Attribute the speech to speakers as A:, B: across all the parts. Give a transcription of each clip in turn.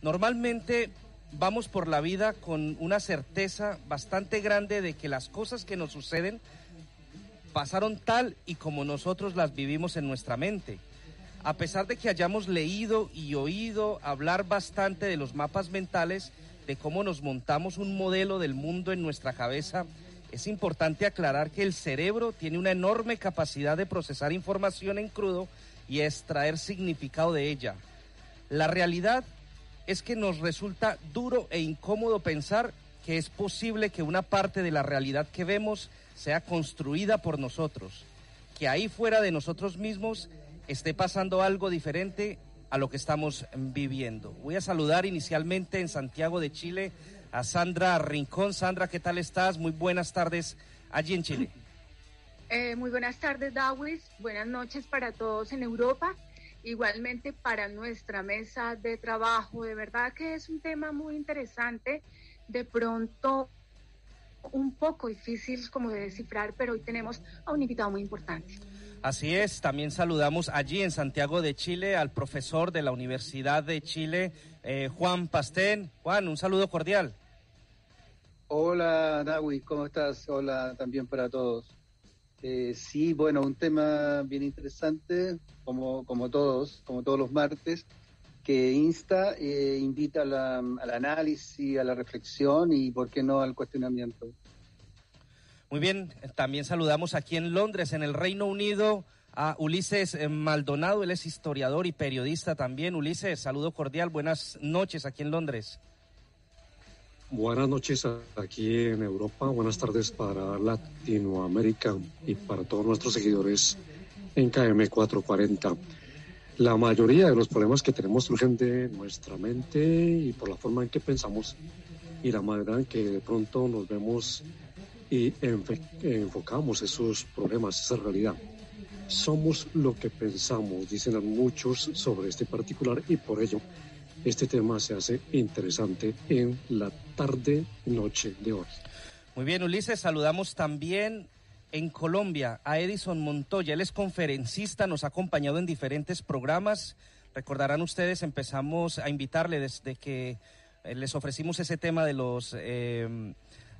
A: Normalmente vamos por la vida con una certeza bastante grande de que las cosas que nos suceden pasaron tal y como nosotros las vivimos en nuestra mente. A pesar de que hayamos leído y oído hablar bastante de los mapas mentales, de cómo nos montamos un modelo del mundo en nuestra cabeza, es importante aclarar que el cerebro tiene una enorme capacidad de procesar información en crudo y extraer significado de ella. La realidad es que nos resulta duro e incómodo pensar que es posible que una parte de la realidad que vemos sea construida por nosotros, que ahí fuera de nosotros mismos esté pasando algo diferente a lo que estamos viviendo. Voy a saludar inicialmente en Santiago de Chile a Sandra Rincón. Sandra, ¿qué tal estás? Muy buenas tardes allí en Chile.
B: Muy buenas tardes, Dawis. Buenas noches para todos en Europa. Igualmente para nuestra mesa de trabajo. De verdad que es un tema muy interesante, de pronto un poco difícil como de descifrar, pero hoy tenemos a un invitado muy importante.
A: Así es, también saludamos allí en Santiago de Chile al profesor de la Universidad de Chile, Juan Pastén. Juan, un saludo cordial.
C: Hola, Dawi, ¿cómo estás? Hola también para todos. Sí, bueno, un tema bien interesante, como todos los martes, que invita al análisis, a la reflexión y, ¿por qué no, al cuestionamiento?
A: Muy bien, también saludamos aquí en Londres, en el Reino Unido, a Ulises Maldonado. Él es historiador y periodista también. Ulises, saludo cordial, buenas noches aquí en Londres.
D: Buenas noches aquí en Europa, buenas tardes para Latinoamérica y para todos nuestros seguidores en KM 440. La mayoría de los problemas que tenemos surgen de nuestra mente y por la forma en que pensamos y la manera en que de pronto nos vemos y enfocamos esos problemas, esa realidad. Somos lo que pensamos, dicen muchos sobre este particular, y por ello este tema se hace interesante en la tarde-noche de hoy.
A: Muy bien, Ulises, saludamos también en Colombia a Edison Montoya. Él es conferencista, nos ha acompañado en diferentes programas. Recordarán ustedes, empezamos a invitarle desde que les ofrecimos ese tema de los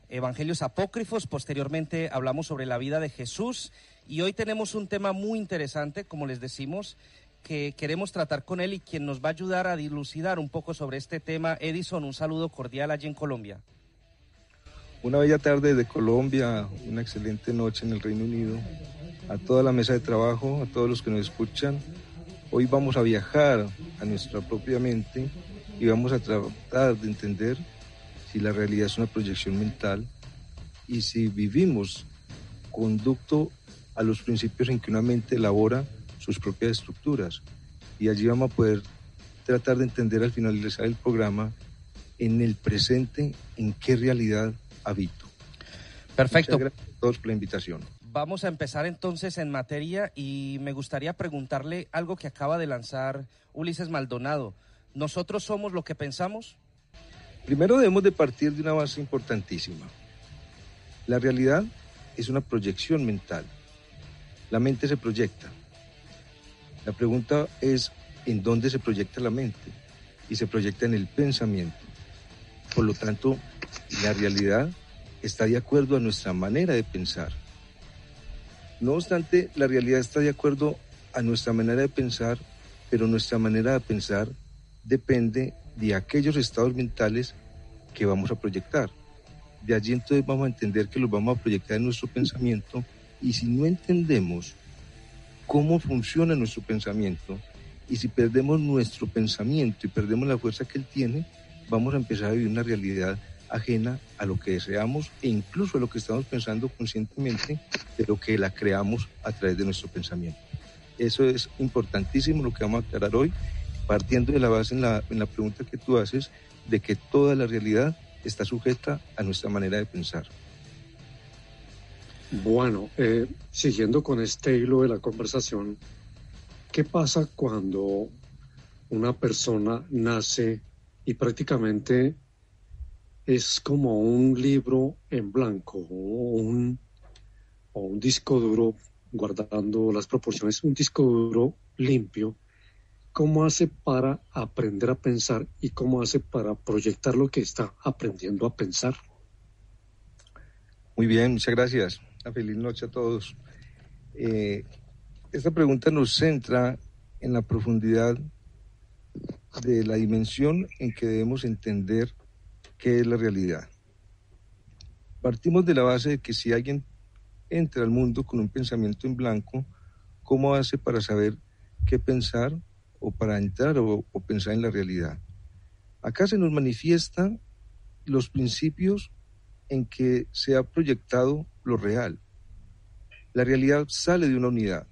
A: evangelios apócrifos. Posteriormente hablamos sobre la vida de Jesús y hoy tenemos un tema muy interesante, como les decimos, que queremos tratar con él y quien nos va a ayudar a dilucidar un poco sobre este tema. Edison, un saludo cordial allí en Colombia.
E: Una bella tarde de Colombia, una excelente noche en el Reino Unido, a toda la mesa de trabajo, a todos los que nos escuchan. Hoy vamos a viajar a nuestra propia mente y vamos a tratar de entender si la realidad es una proyección mental y si vivimos conducto a los principios en que una mente elabora sus propias estructuras. Y allí vamos a poder tratar de entender al finalizar el programa, en el presente, en qué realidad habito.
A: Perfecto.
E: Muchas gracias a todos por la invitación.
A: Vamos a empezar entonces en materia y me gustaría preguntarle algo que acaba de lanzar Ulises Maldonado. ¿Nosotros somos lo que pensamos?
E: Primero debemos de partir de una base importantísima. La realidad es una proyección mental. La mente se proyecta. La pregunta es, ¿en dónde se proyecta la mente? Y se proyecta en el pensamiento. Por lo tanto, la realidad está de acuerdo a nuestra manera de pensar. No obstante, la realidad está de acuerdo a nuestra manera de pensar, pero nuestra manera de pensar depende de aquellos estados mentales que vamos a proyectar. De allí entonces vamos a entender que los vamos a proyectar en nuestro pensamiento, y si no entendemos cómo funciona nuestro pensamiento, y si perdemos nuestro pensamiento y perdemos la fuerza que él tiene, vamos a empezar a vivir una realidad ajena a lo que deseamos e incluso a lo que estamos pensando conscientemente, de lo que la creamos a través de nuestro pensamiento. Eso es importantísimo lo que vamos a aclarar hoy, partiendo de la base en la pregunta que tú haces, de que toda la realidad está sujeta a nuestra manera de pensar.
D: Bueno, siguiendo con este hilo de la conversación, ¿qué pasa cuando una persona nace y prácticamente es como un libro en blanco o un disco duro, guardando las proporciones, un disco duro limpio, ¿cómo hace para aprender a pensar y cómo hace para proyectar lo que está aprendiendo a pensar?
E: Muy bien, muchas gracias. Una feliz noche a todos. Esta pregunta nos centra en la profundidad de la dimensión en que debemos entender qué es la realidad. Partimos de la base de que si alguien entra al mundo con un pensamiento en blanco, ¿cómo hace para saber qué pensar o para entrar o pensar en la realidad? Acá se nos manifiestan los principios en que se ha proyectado lo real. La realidad sale de una unidad,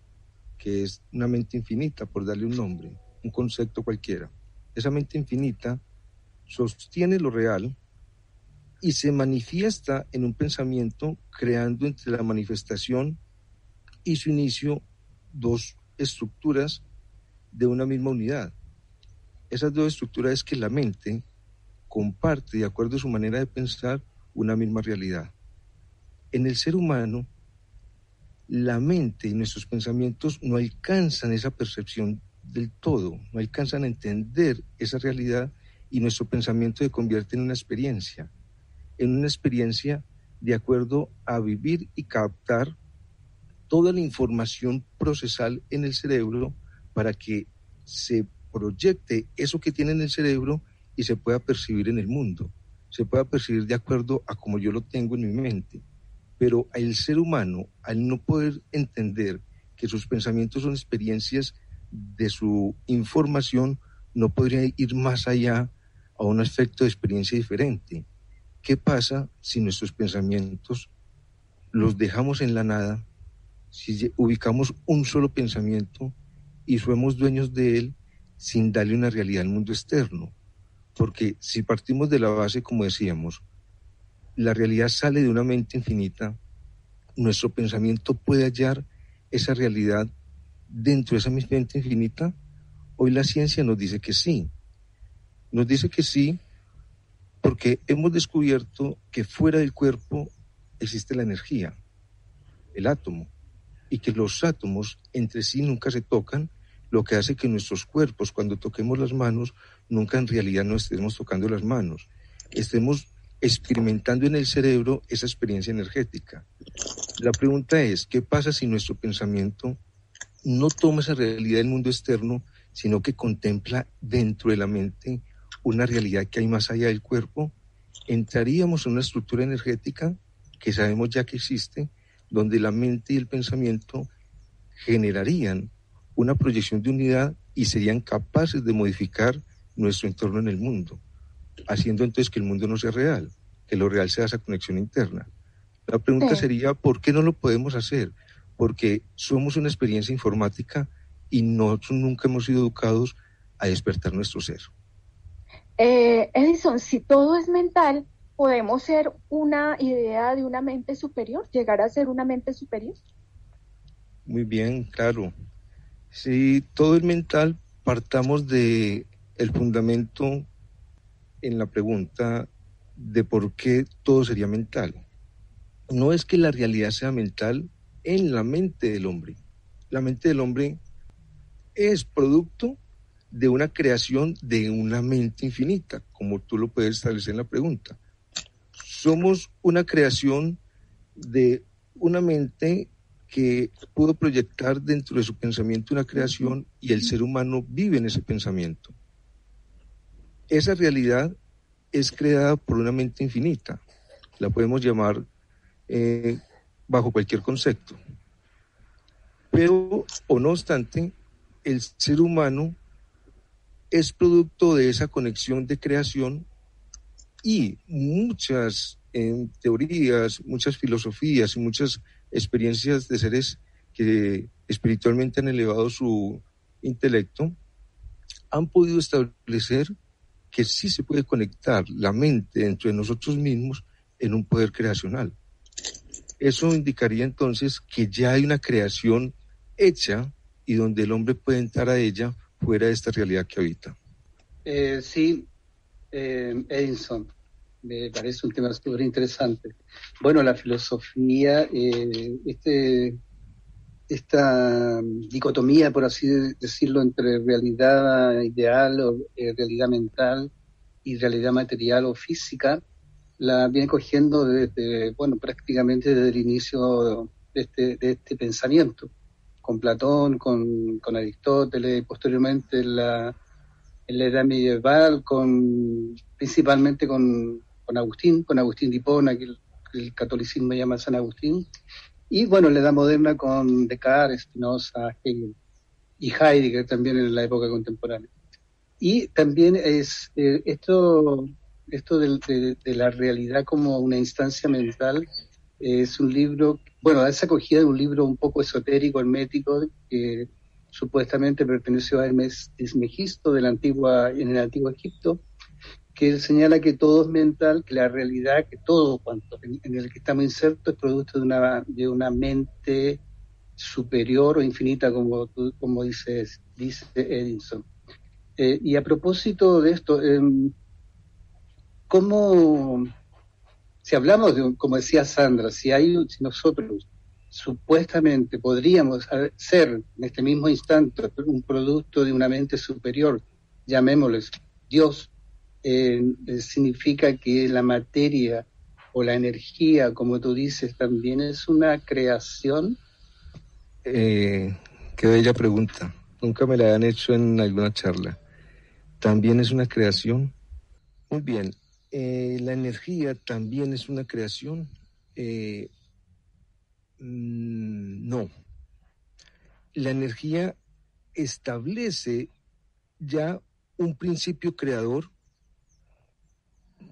E: que es una mente infinita, por darle un nombre, un concepto cualquiera. Esa mente infinita sostiene lo real y se manifiesta en un pensamiento, creando entre la manifestación y su inicio dos estructuras de una misma unidad. Esas dos estructuras es que la mente comparte, de acuerdo a su manera de pensar, una misma realidad. En el ser humano, la mente y nuestros pensamientos no alcanzan esa percepción del todo, no alcanzan a entender esa realidad y nuestro pensamiento se convierte en una experiencia de acuerdo a vivir y captar toda la información procesal en el cerebro para que se proyecte eso que tiene en el cerebro y se pueda percibir en el mundo, se pueda percibir de acuerdo a como yo lo tengo en mi mente. Pero el ser humano, al no poder entender que sus pensamientos son experiencias de su información, no podría ir más allá a un aspecto de experiencia diferente. ¿Qué pasa si nuestros pensamientos los dejamos en la nada, si ubicamos un solo pensamiento y somos dueños de él sin darle una realidad al mundo externo? Porque si partimos de la base, como decíamos, la realidad sale de una mente infinita, nuestro pensamiento puede hallar esa realidad dentro de esa misma mente infinita. Hoy la ciencia nos dice que sí. Nos dice que sí porque hemos descubierto que fuera del cuerpo existe la energía, el átomo, y que los átomos entre sí nunca se tocan, lo que hace que nuestros cuerpos, cuando toquemos las manos, nunca en realidad no estemos tocando las manos, estemos experimentando en el cerebro esa experiencia energética. La pregunta es, ¿qué pasa si nuestro pensamiento no toma esa realidad del mundo externo, sino que contempla dentro de la mente una realidad que hay más allá del cuerpo? Entraríamos en una estructura energética que sabemos ya que existe, donde la mente y el pensamiento generarían una proyección de unidad y serían capaces de modificar nuestro entorno en el mundo, haciendo entonces que el mundo no sea real, que lo real sea esa conexión interna. La pregunta sería, ¿por qué no lo podemos hacer? Porque somos una experiencia informática y nosotros nunca hemos sido educados a despertar nuestro ser.
B: Edison, si todo es mental, ¿podemos ser una idea de una mente superior? ¿Llegar a ser una mente superior?
E: Muy bien, claro. Si todo es mental, partamos de el fundamento en la pregunta de por qué todo sería mental. No es que la realidad sea mental en la mente del hombre. La mente del hombre es producto de una creación de una mente infinita, como tú lo puedes establecer en la pregunta. Somos una creación de una mente que pudo proyectar dentro de su pensamiento una creación y el ser humano vive en ese pensamiento. Esa realidad es creada por una mente infinita. La podemos llamar bajo cualquier concepto. Pero, o no obstante, el ser humano es producto de esa conexión de creación y muchas teorías, muchas filosofías y muchas experiencias de seres que espiritualmente han elevado su intelecto han podido establecer que sí se puede conectar la mente dentro de nosotros mismos en un poder creacional. Eso indicaría entonces que ya hay una creación hecha y donde el hombre puede entrar a ella fuera de esta realidad que habita.
C: Sí, Edison, me parece un tema súper interesante. Bueno, la filosofía, este esta dicotomía, por así decirlo, entre realidad ideal o realidad mental y realidad material o física, la viene cogiendo desde, bueno, prácticamente desde el inicio de este pensamiento, con Platón, con Aristóteles, posteriormente en la edad medieval, principalmente con Agustín de Hipona, que el catolicismo llama San Agustín, y bueno, en la edad moderna con Descartes, Spinoza, Hegel y Heidegger también en la época contemporánea. Y también es esto de la realidad como una instancia mental, es un libro, bueno, esa acogida de un libro un poco esotérico, hermético, que supuestamente perteneció a Hermes Trismegisto en el antiguo Egipto, que él señala que todo es mental, que la realidad, que todo cuanto en el que estamos insertos es producto de una mente superior o infinita, como dice Edison. Y a propósito de esto, si hablamos como decía Sandra, si nosotros supuestamente podríamos ser en este mismo instante un producto de una mente superior, llamémosles Dios, significa que la materia o la energía, como tú dices, también es una creación.
E: Qué bella pregunta. Nunca me la han hecho en alguna charla. ¿También es una creación? Muy bien. ¿La energía también es una creación? No. La energía establece ya un principio creador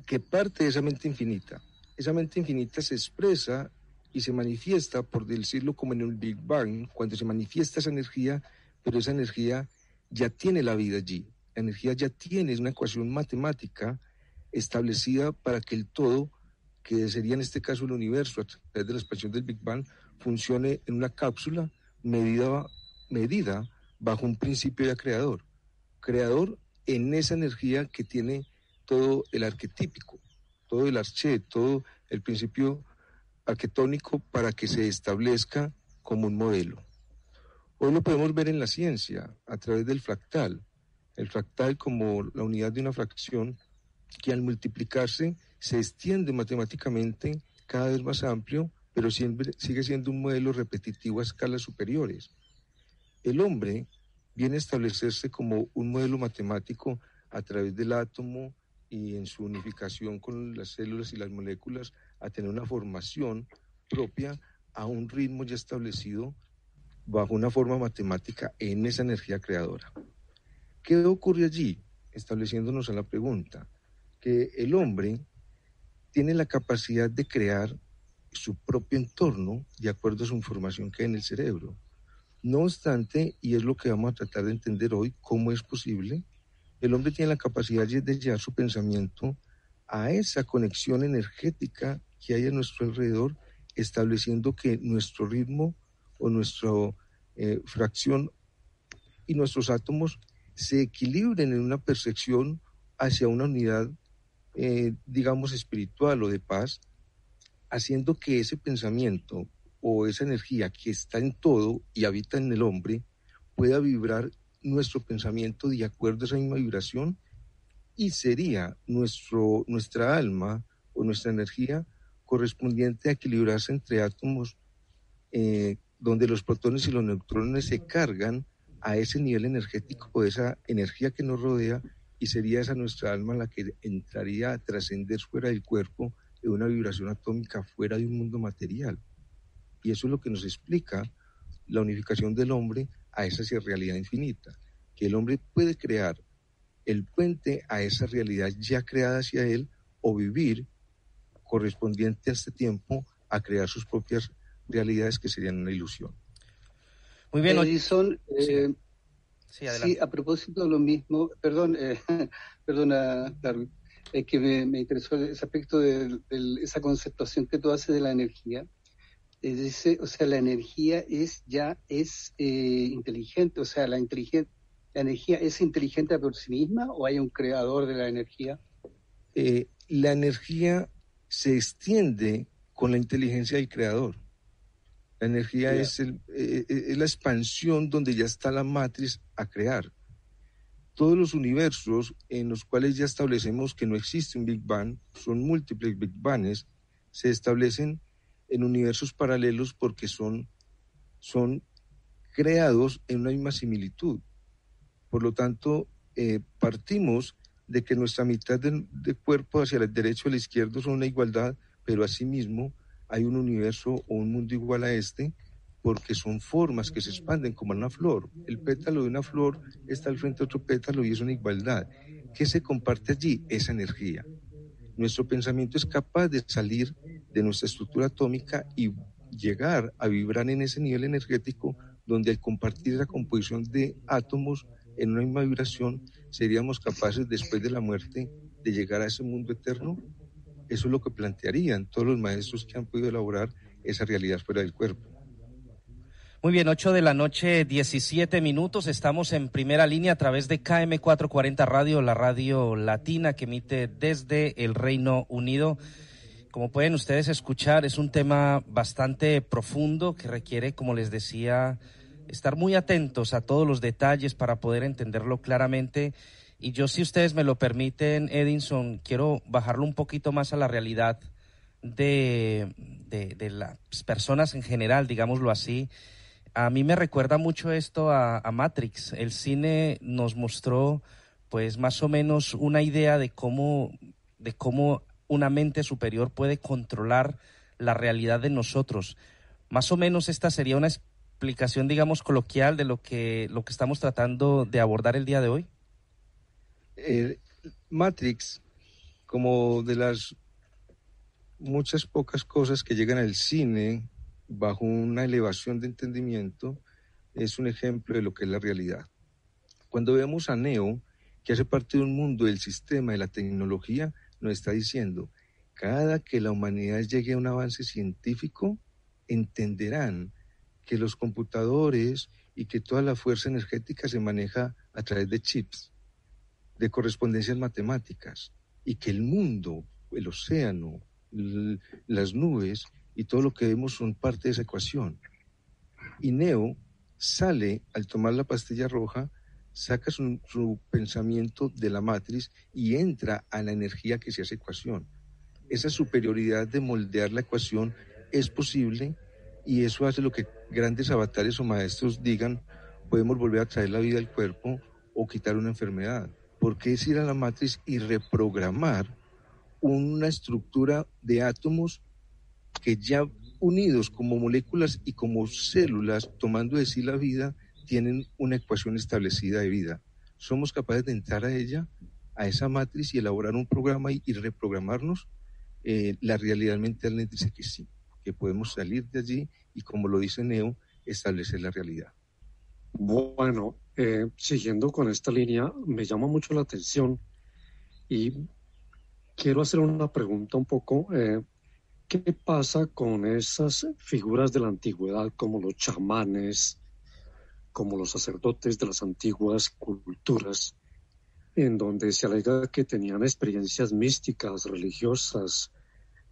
E: que parte de esa mente infinita. Esa mente infinita se expresa y se manifiesta, por decirlo como en el Big Bang, cuando se manifiesta esa energía, pero esa energía ya tiene la vida allí. La energía ya tiene una ecuación matemática establecida para que el todo, que sería en este caso el universo, a través de la expansión del Big Bang, funcione en una cápsula medida bajo un principio ya creador. Creador en esa energía que tiene todo el arquetípico, todo el arché, todo el principio arquetónico para que se establezca como un modelo. Hoy lo podemos ver en la ciencia a través del fractal. El fractal como la unidad de una fracción que al multiplicarse se extiende matemáticamente cada vez más amplio, pero siempre sigue siendo un modelo repetitivo a escalas superiores. El hombre viene a establecerse como un modelo matemático a través del átomo y en su unificación con las células y las moléculas a tener una formación propia a un ritmo ya establecido bajo una forma matemática en esa energía creadora. ¿Qué ocurre allí? Estableciéndonos a la pregunta, que el hombre tiene la capacidad de crear su propio entorno de acuerdo a su información que hay en el cerebro. No obstante, y es lo que vamos a tratar de entender hoy, cómo es posible, el hombre tiene la capacidad de llevar su pensamiento a esa conexión energética que hay a nuestro alrededor, estableciendo que nuestro ritmo o nuestra fracción y nuestros átomos se equilibren en una percepción hacia una unidad, digamos, espiritual o de paz, haciendo que ese pensamiento o esa energía que está en todo y habita en el hombre pueda vibrar nuestro pensamiento de acuerdo a esa misma vibración, y sería nuestra alma o nuestra energía correspondiente a equilibrarse entre átomos donde los protones y los neutrones se cargan a ese nivel energético de esa energía que nos rodea, y sería esa nuestra alma la que entraría a trascender fuera del cuerpo de una vibración atómica fuera de un mundo material. Y eso es lo que nos explica la unificación del hombre a esa realidad infinita, que el hombre puede crear el puente a esa realidad ya creada hacia él, o vivir correspondiente a este tiempo a crear sus propias realidades que serían una ilusión.
A: Muy bien,
C: Edison, sí, a propósito de lo mismo, perdona, Darwin, es que me interesó ese aspecto de esa conceptuación que tú haces de la energía. Dice, o sea, la energía es inteligente, o sea, la energía es inteligente por sí misma, ¿o hay un creador de la energía?
E: La energía se extiende con la inteligencia del creador. La energía es la expansión donde ya está la matriz a crear. Todos los universos en los cuales ya establecemos que no existe un Big Bang, son múltiples Big Bangs, se establecen en universos paralelos porque son creados en una misma similitud. Por lo tanto, partimos de que nuestra mitad de cuerpo hacia el derecho y el izquierdo son una igualdad, pero asimismo hay un universo o un mundo igual a este, porque son formas que se expanden como una flor. El pétalo de una flor está al frente de otro pétalo y es una igualdad. ¿Qué se comparte allí? Esa energía. Nuestro pensamiento es capaz de salir de nuestra estructura atómica y llegar a vibrar en ese nivel energético donde al compartir esa composición de átomos en una misma vibración seríamos capaces después de la muerte de llegar a ese mundo eterno. Eso es lo que plantearían todos los maestros que han podido elaborar esa realidad fuera del cuerpo.
A: Muy bien, 8 de la noche, 17 minutos. Estamos en primera línea a través de KM440 Radio, la radio latina que emite desde el Reino Unido. Como pueden ustedes escuchar, es un tema bastante profundo que requiere, como les decía, estar muy atentos a todos los detalles para poder entenderlo claramente. Y yo, si ustedes me lo permiten, Edinson, quiero bajarlo un poquito más a la realidad de las personas en general, digámoslo así. A mí me recuerda mucho esto a Matrix. El cine nos mostró, pues, más o menos una idea de cómo una mente superior puede controlar la realidad de nosotros. Más o menos esta sería una explicación, digamos, coloquial de lo que estamos tratando de abordar el día de hoy.
E: Matrix, como de las muchas pocas cosas que llegan al cine bajo una elevación de entendimiento, es un ejemplo de lo que es la realidad. Cuando vemos a Neo, que hace parte de un mundo del sistema de la tecnología, nos está diciendo, cada que la humanidad llegue a un avance científico, entenderán que los computadores y que toda la fuerza energética se maneja a través de chips, de correspondencias matemáticas, y que el mundo, el océano, las nubes y todo lo que vemos son parte de esa ecuación. Y Neo sale, al tomar la pastilla roja, saca su pensamiento de la matriz y entra a la energía que se hace ecuación. Esa superioridad de moldear la ecuación es posible y eso hace lo que grandes avatares o maestros digan, podemos volver a traer la vida al cuerpo o quitar una enfermedad. Porque es ir a la matriz y reprogramar una estructura de átomos que ya unidos como moléculas y como células, tomando de sí la vida, tienen una ecuación establecida de vida. Somos capaces de entrar a ella, a esa matriz y elaborar un programa y reprogramarnos. La realidad mental nos dice que sí, que podemos salir de allí y, como lo dice Neo, establecer la realidad.
D: Bueno, siguiendo con esta línea, me llama mucho la atención y quiero hacer una pregunta un poco. ¿Qué pasa con esas figuras de la antigüedad como los chamanes, como los sacerdotes de las antiguas culturas, en donde se alega que tenían experiencias místicas, religiosas,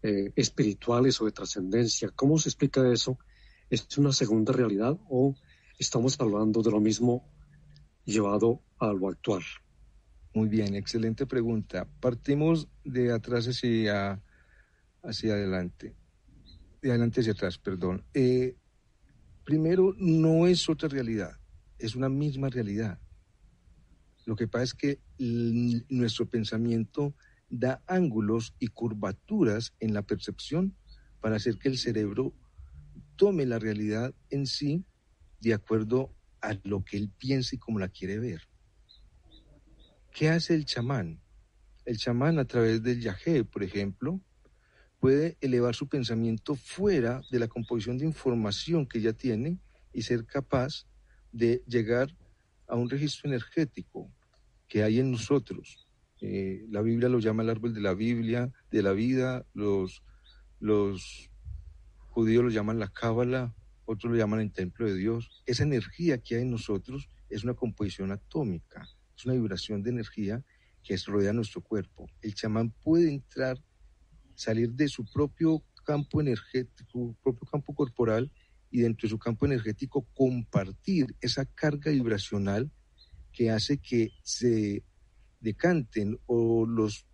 D: espirituales o de trascendencia? ¿Cómo se explica eso? ¿Es una segunda realidad o estamos hablando de lo mismo llevado a lo actual?
E: Muy bien, excelente pregunta. Partimos de atrás hacia adelante. De adelante hacia atrás, perdón. Primero, no es otra realidad, es una misma realidad. Lo que pasa es que nuestro pensamiento da ángulos y curvaturas en la percepción para hacer que el cerebro tome la realidad en sí de acuerdo a lo que él piensa y cómo la quiere ver. ¿Qué hace el chamán? El chamán, a través del yagé, por ejemplo, puede elevar su pensamiento fuera de la composición de información que ya tiene y ser capaz de llegar a un registro energético que hay en nosotros. La Biblia lo llama el árbol de la Biblia, de la vida, los judíos lo llaman la cábala, otros lo llaman el templo de Dios. Esa energía que hay en nosotros es una composición atómica, es una vibración de energía que rodea nuestro cuerpo. El chamán puede salir de su propio campo energético, su propio campo corporal y dentro de su campo energético compartir esa carga vibracional que hace que se decanten o los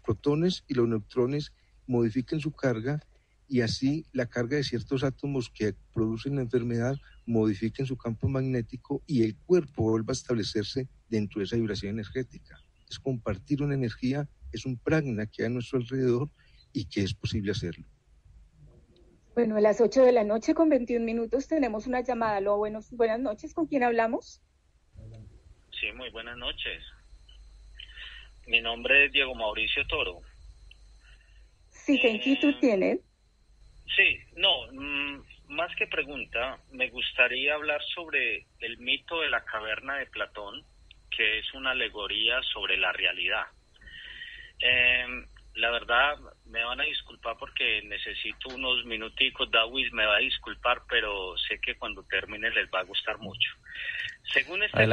E: protones y los neutrones modifiquen su carga y así la carga de ciertos átomos que producen la enfermedad modifiquen su campo magnético y el cuerpo vuelva a establecerse dentro de esa vibración energética. Es compartir una energía, es un prana que hay a nuestro alrededor y que es posible hacerlo.
B: Bueno, a las 8 de la noche con 21 minutos tenemos una llamada. Buenas noches, ¿con quién hablamos?
F: Sí, muy buenas noches. Mi nombre es Diego Mauricio Toro.
B: Sí, ¿qué inquietud tienen?
F: Sí, más que pregunta, me gustaría hablar sobre el mito de la caverna de Platón, que es una alegoría sobre la realidad. La verdad, me van a disculpar porque necesito unos minuticos. Dawis me va a disculpar, pero sé que cuando termine les va a gustar mucho. Según este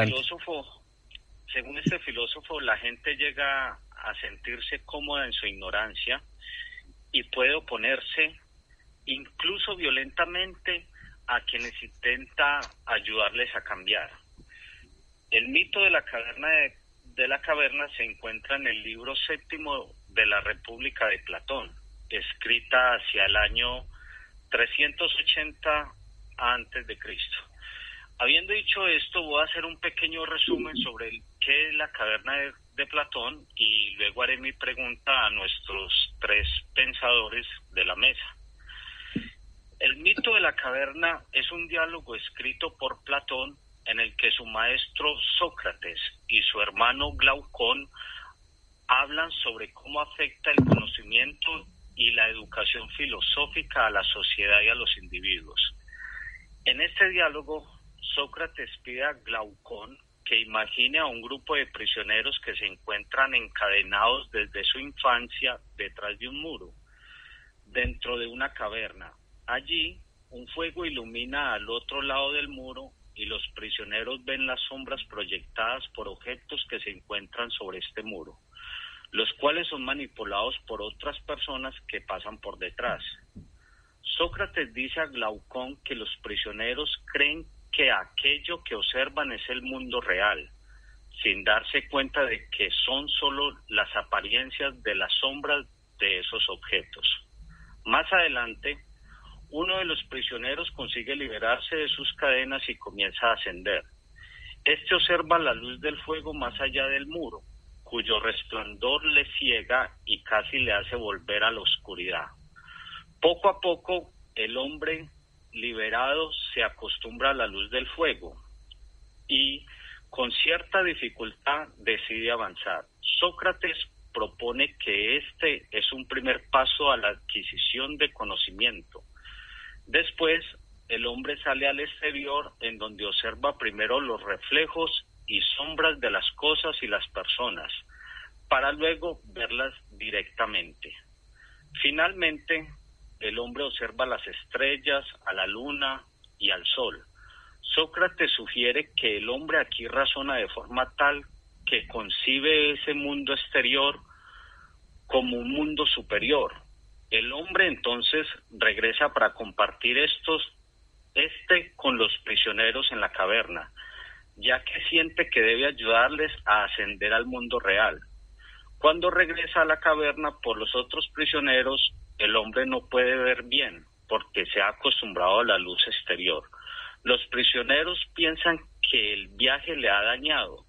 F: filósofo, la gente llega a sentirse cómoda en su ignorancia y puede oponerse incluso violentamente a quienes intenta ayudarles a cambiar. El mito de la caverna se encuentra en el libro séptimo de la República de Platón, escrita hacia el año 380 antes de Cristo. Habiendo dicho esto, voy a hacer un pequeño resumen sobre qué es la caverna de Platón y luego haré mi pregunta a nuestros tres pensadores de la mesa. El mito de la caverna es un diálogo escrito por Platón en el que su maestro Sócrates y su hermano Glaucón hablan sobre cómo afecta el conocimiento y la educación filosófica a la sociedad y a los individuos. En este diálogo, Sócrates pide a Glaucón que imagine a un grupo de prisioneros que se encuentran encadenados desde su infancia detrás de un muro, dentro de una caverna. Allí, un fuego ilumina al otro lado del muro y los prisioneros ven las sombras proyectadas por objetos que se encuentran sobre este muro, los cuales son manipulados por otras personas que pasan por detrás. Sócrates dice a Glaucón que los prisioneros creen que aquello que observan es el mundo real, sin darse cuenta de que son solo las apariencias de las sombras de esos objetos. Más adelante, uno de los prisioneros consigue liberarse de sus cadenas y comienza a ascender. Este observa la luz del fuego más allá del muro, cuyo resplandor le ciega y casi le hace volver a la oscuridad. Poco a poco, el hombre liberado se acostumbra a la luz del fuego y, con cierta dificultad, decide avanzar. Sócrates propone que este es un primer paso a la adquisición de conocimiento. Después, el hombre sale al exterior, en donde observa primero los reflejos y sombras de las cosas y las personas, para luego verlas directamente. Finalmente, el hombre observa las estrellas, a la luna y al sol. Sócrates sugiere que el hombre aquí razona de forma tal que concibe ese mundo exterior como un mundo superior. El hombre entonces regresa para compartir con los prisioneros en la caverna, ya que siente que debe ayudarles a ascender al mundo real. Cuando regresa a la caverna por los otros prisioneros, el hombre no puede ver bien porque se ha acostumbrado a la luz exterior. Los prisioneros piensan que el viaje le ha dañado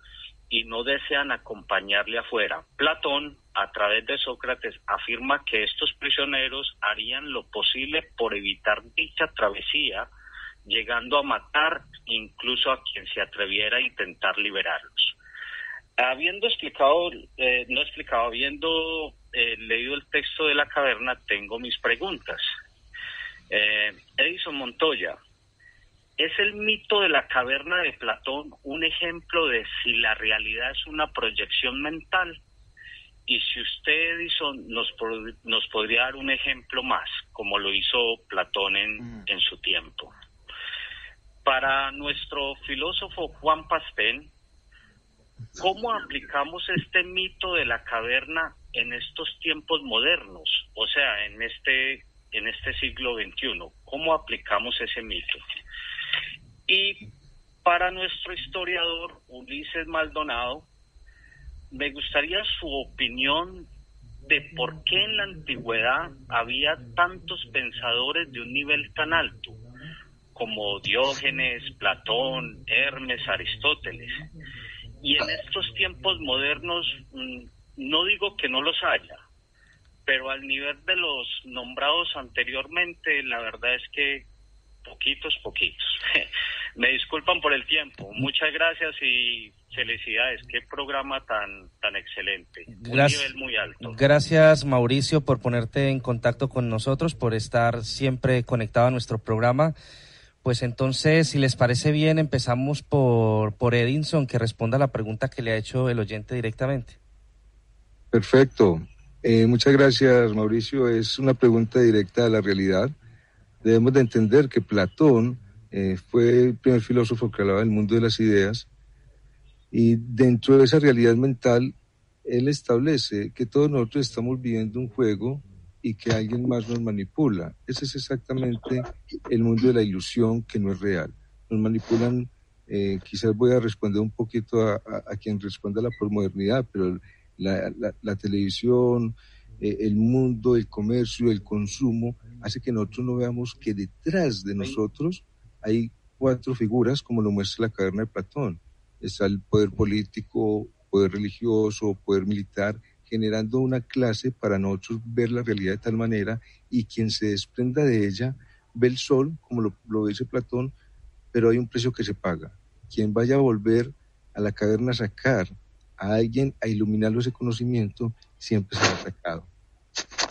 F: y no desean acompañarle afuera. Platón, a través de Sócrates, afirma que estos prisioneros harían lo posible por evitar dicha travesía, llegando a matar incluso a quien se atreviera a intentar liberarlos. Habiendo leído el texto de la caverna, tengo mis preguntas. Edison Montoya, ¿es el mito de la caverna de Platón un ejemplo de si la realidad es una proyección mental? Y si usted, Edison, nos podría dar un ejemplo más, como lo hizo Platón en su tiempo. Para nuestro filósofo Juan Pastén, ¿cómo aplicamos este mito de la caverna en estos tiempos modernos? O sea, en este en este siglo XXI? ¿Cómo aplicamos ese mito? Y para nuestro historiador Ulises Maldonado, me gustaría su opinión de por qué en la antigüedad había tantos pensadores de un nivel tan alto, como Diógenes, Platón, Hermes, Aristóteles. Y en estos tiempos modernos, no digo que no los haya, pero al nivel de los nombrados anteriormente, la verdad es que poquitos. Me disculpan por el tiempo. Muchas gracias y felicidades. Qué programa tan excelente.
A: Gracias,
F: un nivel muy alto.
A: Gracias, Mauricio, por ponerte en contacto con nosotros, por estar siempre conectado a nuestro programa. Pues entonces, si les parece bien, empezamos por Edinson, que responda a la pregunta que le ha hecho el oyente directamente.
E: Perfecto. Muchas gracias, Mauricio. Es una pregunta directa a la realidad. Debemos de entender que Platón fue el primer filósofo que hablaba del mundo de las ideas, y dentro de esa realidad mental, él establece que todos nosotros estamos viviendo un juego y que alguien más nos manipula. Ese es exactamente el mundo de la ilusión, que no es real. Nos manipulan, quizás voy a responder un poquito a quien responde a la posmodernidad, pero la televisión, el mundo, el comercio, el consumo, hace que nosotros no veamos que detrás de nosotros hay 4 figuras, como lo muestra la caverna de Platón. Está el poder político, poder religioso, poder militar, generando una clase para nosotros ver la realidad de tal manera, y quien se desprenda de ella ve el sol, como lo dice Platón, pero hay un precio que se paga. Quien vaya a volver a la caverna a sacar a alguien a iluminarlo ese conocimiento, siempre será atacado.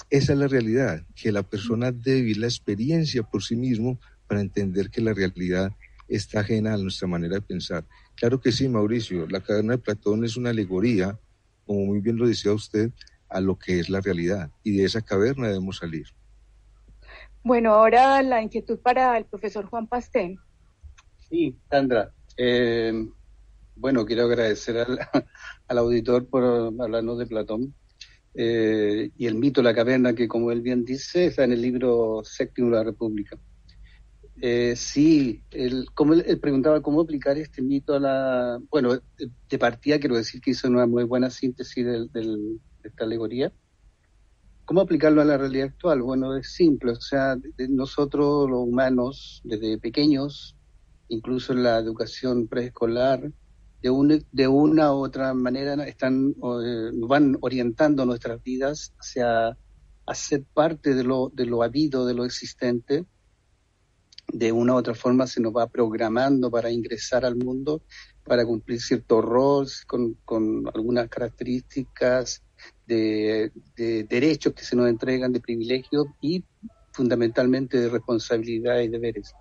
E: Esa es la realidad, que la persona debe vivir la experiencia por sí mismo para entender que la realidad está ajena a nuestra manera de pensar. Claro que sí, Mauricio, la caverna de Platón es una alegoría, como muy bien lo decía usted, a lo que es la realidad, y de esa caverna debemos salir.
B: Bueno, ahora la inquietud para el profesor Juan Pastén.
C: Sí, Sandra. Bueno, quiero agradecer al auditor por hablarnos de Platón y el mito de la caverna, que, como él bien dice, está en el libro séptimo de la República. Sí, él preguntaba cómo aplicar este mito a la... Bueno, de partida quiero decir que hizo una muy buena síntesis de esta alegoría. ¿Cómo aplicarlo a la realidad actual? Bueno, es simple, o sea, nosotros los humanos, desde pequeños, incluso en la educación preescolar, de una u otra manera van orientando nuestras vidas hacia ser parte de lo habido, de lo existente. De una u otra forma se nos va programando para ingresar al mundo, para cumplir ciertos roles con algunas características de derechos que se nos entregan, de privilegios y fundamentalmente de responsabilidades y deberes.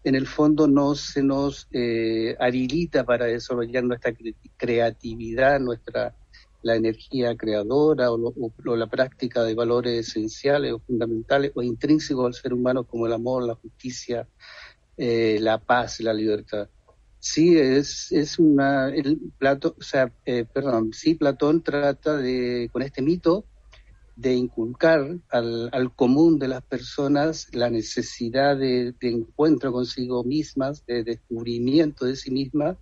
C: En el fondo no se nos habilita para desarrollar nuestra creatividad, la energía creadora o la práctica de valores esenciales o fundamentales o intrínsecos al ser humano, como el amor, la justicia, la paz y la libertad. Sí, Platón trata con este mito de inculcar al común de las personas la necesidad de encuentro consigo mismas, de descubrimiento de sí mismas,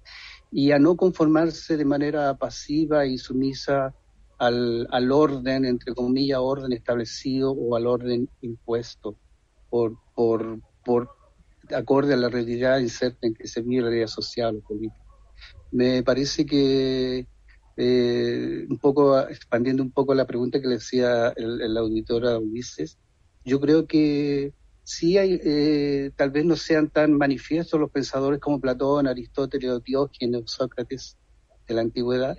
C: y a no conformarse de manera pasiva y sumisa al orden, entre comillas, orden establecido o al orden impuesto por acorde a la realidad incerta en que se vive la realidad social o política. Me parece que expandiendo un poco la pregunta que le hacía el auditor a Ulises, yo creo que sí hay, tal vez no sean tan manifiestos los pensadores como Platón, Aristóteles, Diógenes, Sócrates de la antigüedad,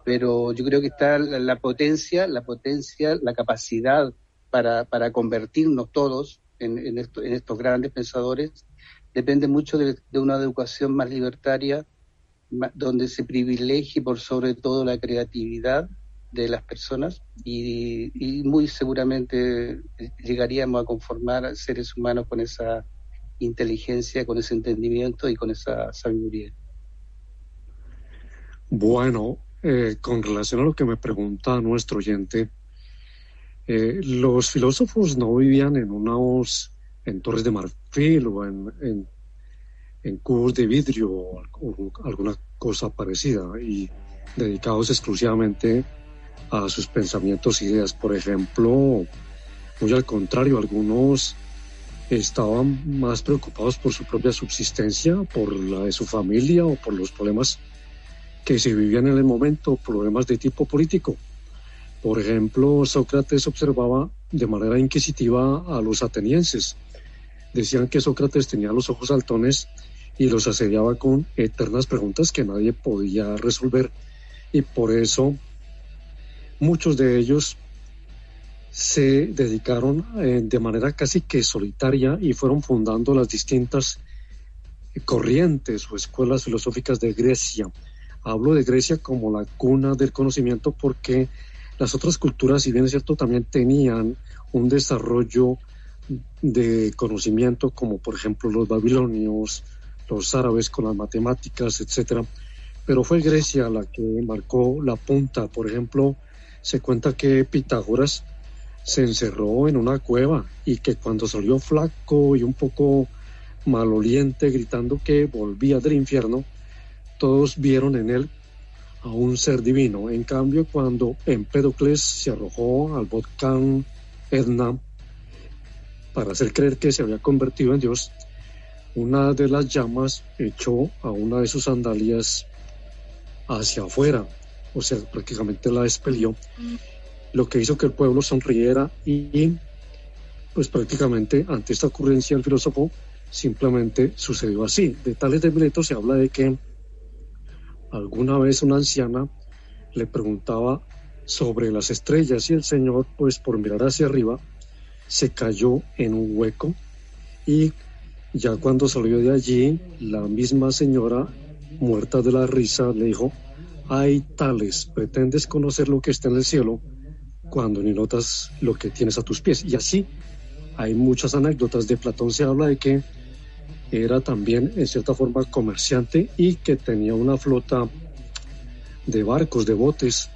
C: pero yo creo que está la potencia, la capacidad para convertirnos todos en estos grandes pensadores, depende mucho de una educación más libertaria, donde se privilegie por sobre todo la creatividad de las personas y muy seguramente llegaríamos a conformar seres humanos con esa inteligencia, con ese entendimiento y con esa sabiduría.
D: Bueno, con relación a lo que me pregunta nuestro oyente, Los filósofos no vivían en torres de marfil o en cubos de vidrio o alguna cosa parecida, y dedicados exclusivamente a sus pensamientos e ideas. Por ejemplo, muy al contrario, algunos estaban más preocupados por su propia subsistencia, por la de su familia o por los problemas que se vivían en el momento, problemas de tipo político. Por ejemplo, Sócrates observaba de manera inquisitiva a los atenienses. Decían que Sócrates tenía los ojos saltones y los asediaba con eternas preguntas que nadie podía resolver, y por eso muchos de ellos se dedicaron de manera casi que solitaria y fueron fundando las distintas corrientes o escuelas filosóficas de Grecia. Hablo de Grecia como la cuna del conocimiento porque las otras culturas, si bien es cierto, también tenían un desarrollo de conocimiento, como por ejemplo los babilonios, los árabes con las matemáticas, etcétera. Pero fue Grecia la que marcó la punta. Por ejemplo, se cuenta que Pitágoras se encerró en una cueva y que cuando salió flaco y un poco maloliente, gritando que volvía del infierno, todos vieron en él a un ser divino. En cambio, cuando Empédocles se arrojó al volcán Etna para hacer creer que se había convertido en Dios, una de las llamas echó a una de sus sandalias hacia afuera, o sea, prácticamente la expelió, lo que hizo que el pueblo sonriera y pues prácticamente ante esta ocurrencia el filósofo simplemente sucedió así. De tales de Mileto se habla de que alguna vez una anciana le preguntaba sobre las estrellas y el señor, pues por mirar hacia arriba, se cayó en un hueco, y ya cuando salió de allí, la misma señora, muerta de la risa, le dijo: «Ay, Tales, pretendes conocer lo que está en el cielo cuando ni notas lo que tienes a tus pies». Y así hay muchas anécdotas. De Platón se habla de que era también en cierta forma comerciante y que tenía una flota de barcos, de botes,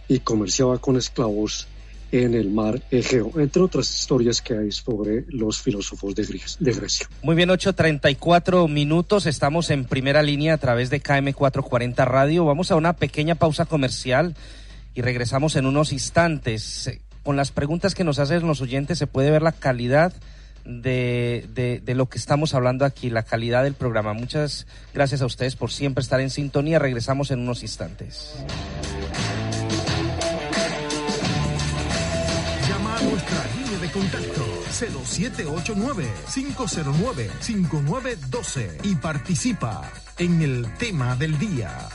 D: y comerciaba con esclavos en el mar Egeo, entre otras historias que hay sobre los filósofos de Grecia.
A: Muy bien, 8:34 minutos, estamos en Primera Línea a través de KM440 Radio. Vamos a una pequeña pausa comercial y regresamos en unos instantes. Con las preguntas que nos hacen los oyentes se puede ver la calidad de lo que estamos hablando aquí, la calidad del programa. Muchas gracias a ustedes por siempre estar en sintonía. Regresamos en unos instantes.
G: Llama a nuestra línea de contacto 0789-509-5912 y participa en el tema del día.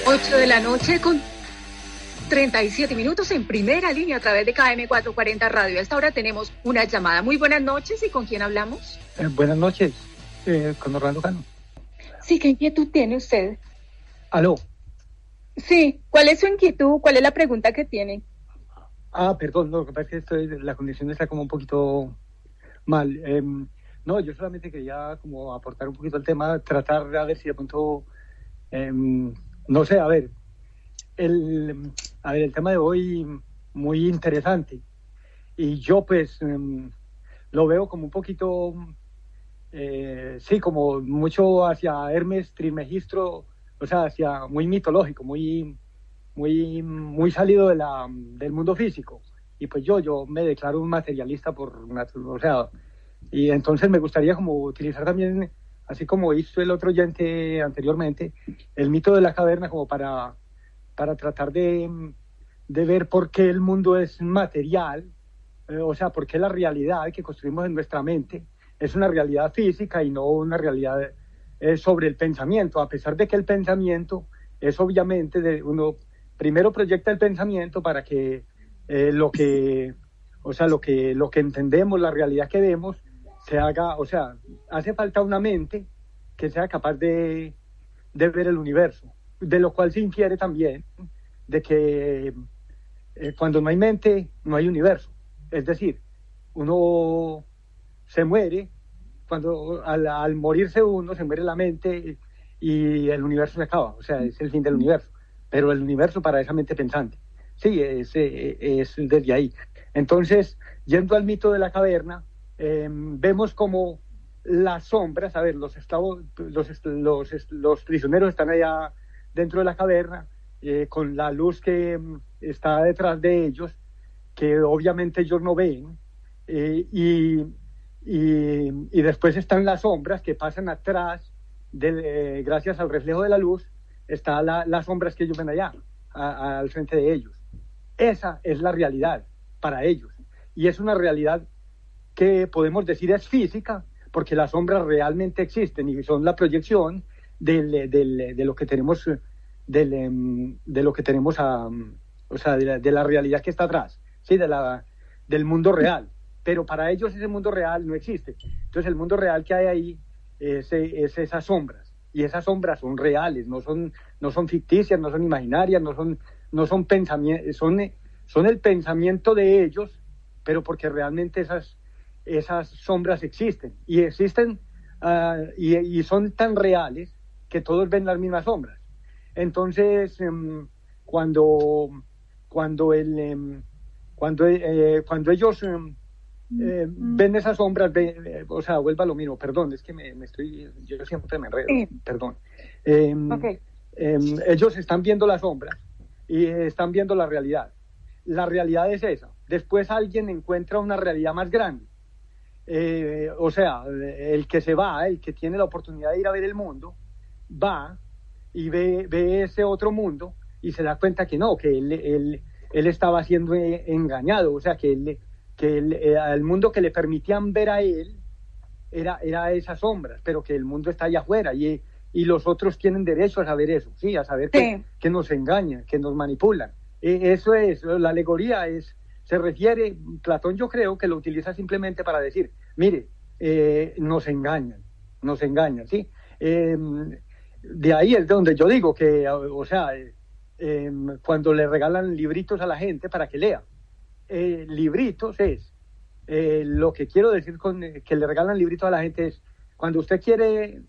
B: 8 de la noche con 37 minutos en Primera Línea a través de KM440 Radio. A esta hora tenemos una llamada. Muy buenas noches, ¿y con quién hablamos?
H: Buenas noches, con Orlando Cano.
B: Sí, ¿qué inquietud tiene usted?
H: ¿Aló?
B: Sí, ¿cuál es su inquietud? ¿Cuál es la pregunta que tiene?
H: Perdón, no, lo que pasa es que la condición está como un poquito mal. No, yo solamente quería como aportar un poquito al tema, tratar de ver si de pronto, no sé, el tema de hoy muy interesante, y yo pues lo veo como un poquito, sí, como mucho hacia Hermes Trismegistro, o sea, hacia muy mitológico, muy salido del mundo físico. Y pues yo me declaro un materialista o sea, y entonces me gustaría como utilizar también, así como hizo el otro oyente anteriormente, el mito de la caverna como para tratar de ver por qué el mundo es material, o sea, por qué la realidad que construimos en nuestra mente es una realidad física y no una realidad sobre el pensamiento, a pesar de que el pensamiento es obviamente uno primero proyecta el pensamiento para que lo que entendemos, la realidad que vemos, se haga, o sea, hace falta una mente que sea capaz de ver el universo, de lo cual se infiere también de que cuando no hay mente, no hay universo. Es decir, uno se muere, cuando al morirse uno, se muere la mente y el universo se acaba, o sea, es el fin del universo, pero el universo para esa mente pensante. Sí, es desde ahí. Entonces, yendo al mito de la caverna, vemos como las sombras, a ver, los prisioneros están allá dentro de la caverna, con la luz que está detrás de ellos, que obviamente ellos no ven, y después están las sombras que pasan atrás, gracias al reflejo de la luz, están las sombras que ellos ven allá, al frente de ellos. Esa es la realidad para ellos, y es una realidad que podemos decir es física, porque las sombras realmente existen y son la proyección de lo que tenemos, de lo que tenemos, o sea, de la realidad que está atrás, ¿sí? Del mundo real. Pero para ellos ese mundo real no existe. Entonces el mundo real que hay ahí es esas sombras, y esas sombras son reales, no son ficticias, no son imaginarias, no son pensamientos, son el pensamiento de ellos, pero porque realmente esas sombras existen, y existen, y son tan reales que todos ven las mismas sombras. Entonces, cuando ellos ven esas sombras, o sea, vuelva a lo mismo, perdón, es que yo siempre me enredo, perdón.
B: Okay.
H: Ellos están viendo las sombras y están viendo la realidad. La realidad es esa. Después alguien encuentra una realidad más grande. O sea, el que se va, el que tiene la oportunidad de ir a ver el mundo, va y ve ese otro mundo y se da cuenta que no, que él estaba siendo engañado, o sea, que el mundo que le permitían ver a él era esas sombras, pero que el mundo está allá afuera, y los otros tienen derecho a saber eso, sí, a saber que nos engañan, que nos manipulan. Eso es, la alegoría se refiere, Platón yo creo que lo utiliza simplemente para decir, mire, nos engañan, ¿sí? De ahí es donde yo digo que, o sea, cuando le regalan libritos a la gente para que lea, libritos es, lo que quiero decir con que le regalan libritos a la gente es, cuando usted quiere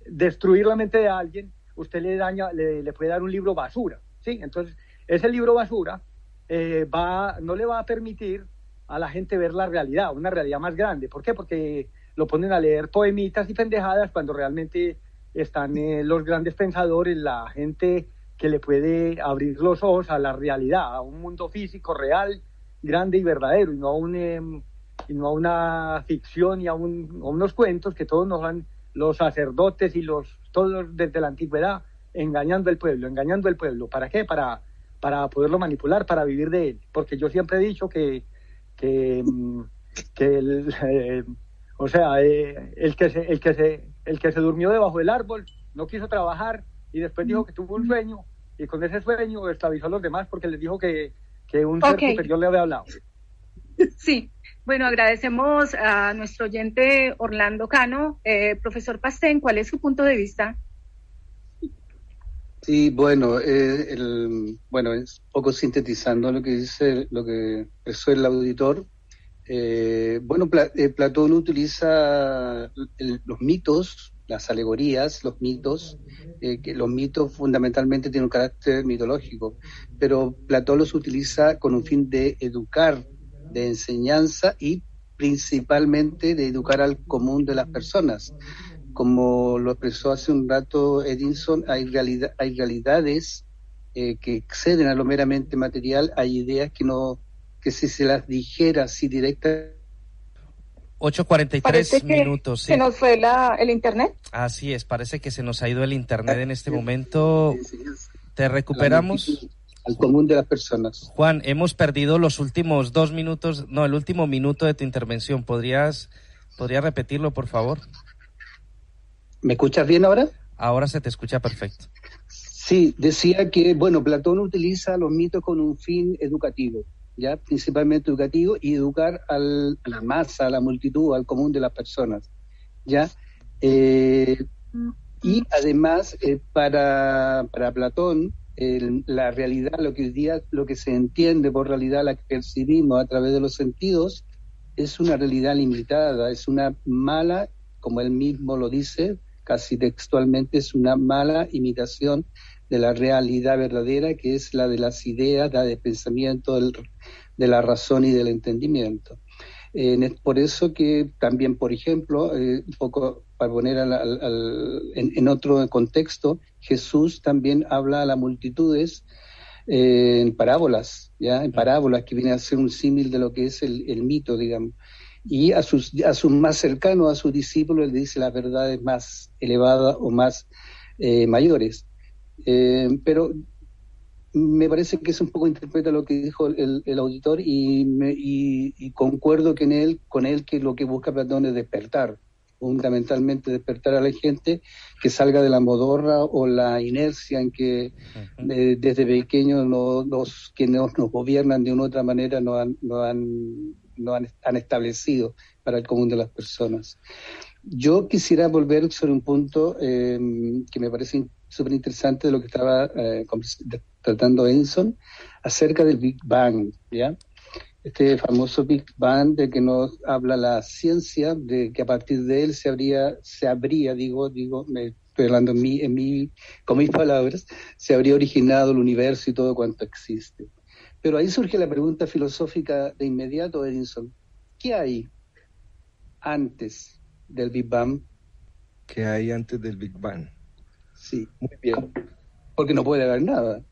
H: destruir la mente de alguien, usted le puede dar un libro basura, ¿sí? Entonces, ese libro basura no le va a permitir a la gente ver la realidad, una realidad más grande. ¿Por qué? Porque lo ponen a leer poemitas y pendejadas cuando realmente están los grandes pensadores, la gente que le puede abrir los ojos a la realidad, a un mundo físico real, grande y verdadero, y no a una ficción y a unos cuentos que todos nos han los sacerdotes y todos desde la antigüedad engañando al pueblo. ¿Para qué? Para poderlo manipular, para vivir de él. Porque yo siempre he dicho que o sea, el que se durmió debajo del árbol no quiso trabajar y después dijo que tuvo un sueño, y con ese sueño esclavizó a los demás porque les dijo que un ser superior le había hablado.
B: Sí, bueno, agradecemos a nuestro oyente Orlando Cano. Profesor Pastén, ¿cuál es su punto de vista?
C: Sí, bueno, es un poco sintetizando lo que expresó el auditor. Platón utiliza los mitos, las alegorías, los mitos, que los mitos fundamentalmente tienen un carácter mitológico, pero Platón los utiliza con un fin de educar, de enseñanza y principalmente de educar al común de las personas. Como lo expresó hace un rato Edinson, hay realidades que exceden a lo meramente material, hay ideas que si se las dijera así directa.
A: 8:43 minutos.
B: ¿Se nos fue el internet?
A: Así es, parece que se nos ha ido el internet en este momento. ¿Te recuperamos?
C: Al común de las personas.
A: Juan, hemos perdido los últimos 2 minutos, el último minuto de tu intervención. ¿Podrías repetirlo, por favor?
C: ¿Me escuchas bien ahora?
A: Ahora se te escucha perfecto.
C: Sí, decía que, Platón utiliza los mitos con un fin educativo, ya principalmente educativo, y educar a la masa, a la multitud, al común de las personas, ya. Y además, para Platón, la realidad, lo que se entiende por realidad, la que percibimos a través de los sentidos, es una realidad limitada, es una mala, como él mismo lo dice, casi textualmente, es una mala imitación de la realidad verdadera, que es la de las ideas, la del pensamiento, de la razón y del entendimiento. Por eso que también, por ejemplo, un poco para poner en otro contexto, Jesús también habla a las multitudes en parábolas, ¿ya? En parábolas, que viene a ser un símil de lo que es el mito, digamos. Y a sus más cercanos, a sus discípulos, les dice las verdades más elevadas o más mayores. Pero me parece que es un poco interpreta lo que dijo el auditor y concuerdo con él que lo que busca Platón es despertar, fundamentalmente despertar a la gente que salga de la modorra o la inercia en que desde pequeños los que nos gobiernan de una u otra manera han establecido para el común de las personas. Yo quisiera volver sobre un punto que me parece súper interesante de lo que estaba tratando Enson acerca del Big Bang, ¿ya? Este famoso Big Bang de que nos habla la ciencia, de que a partir de él se habría, me estoy hablando con mis palabras, se habría originado el universo y todo cuanto existe. Pero ahí surge la pregunta filosófica de inmediato, Edinson. ¿Qué hay antes del Big Bang?
E: ¿Qué hay antes del Big Bang?
C: Sí, muy bien. Porque no puede haber nada.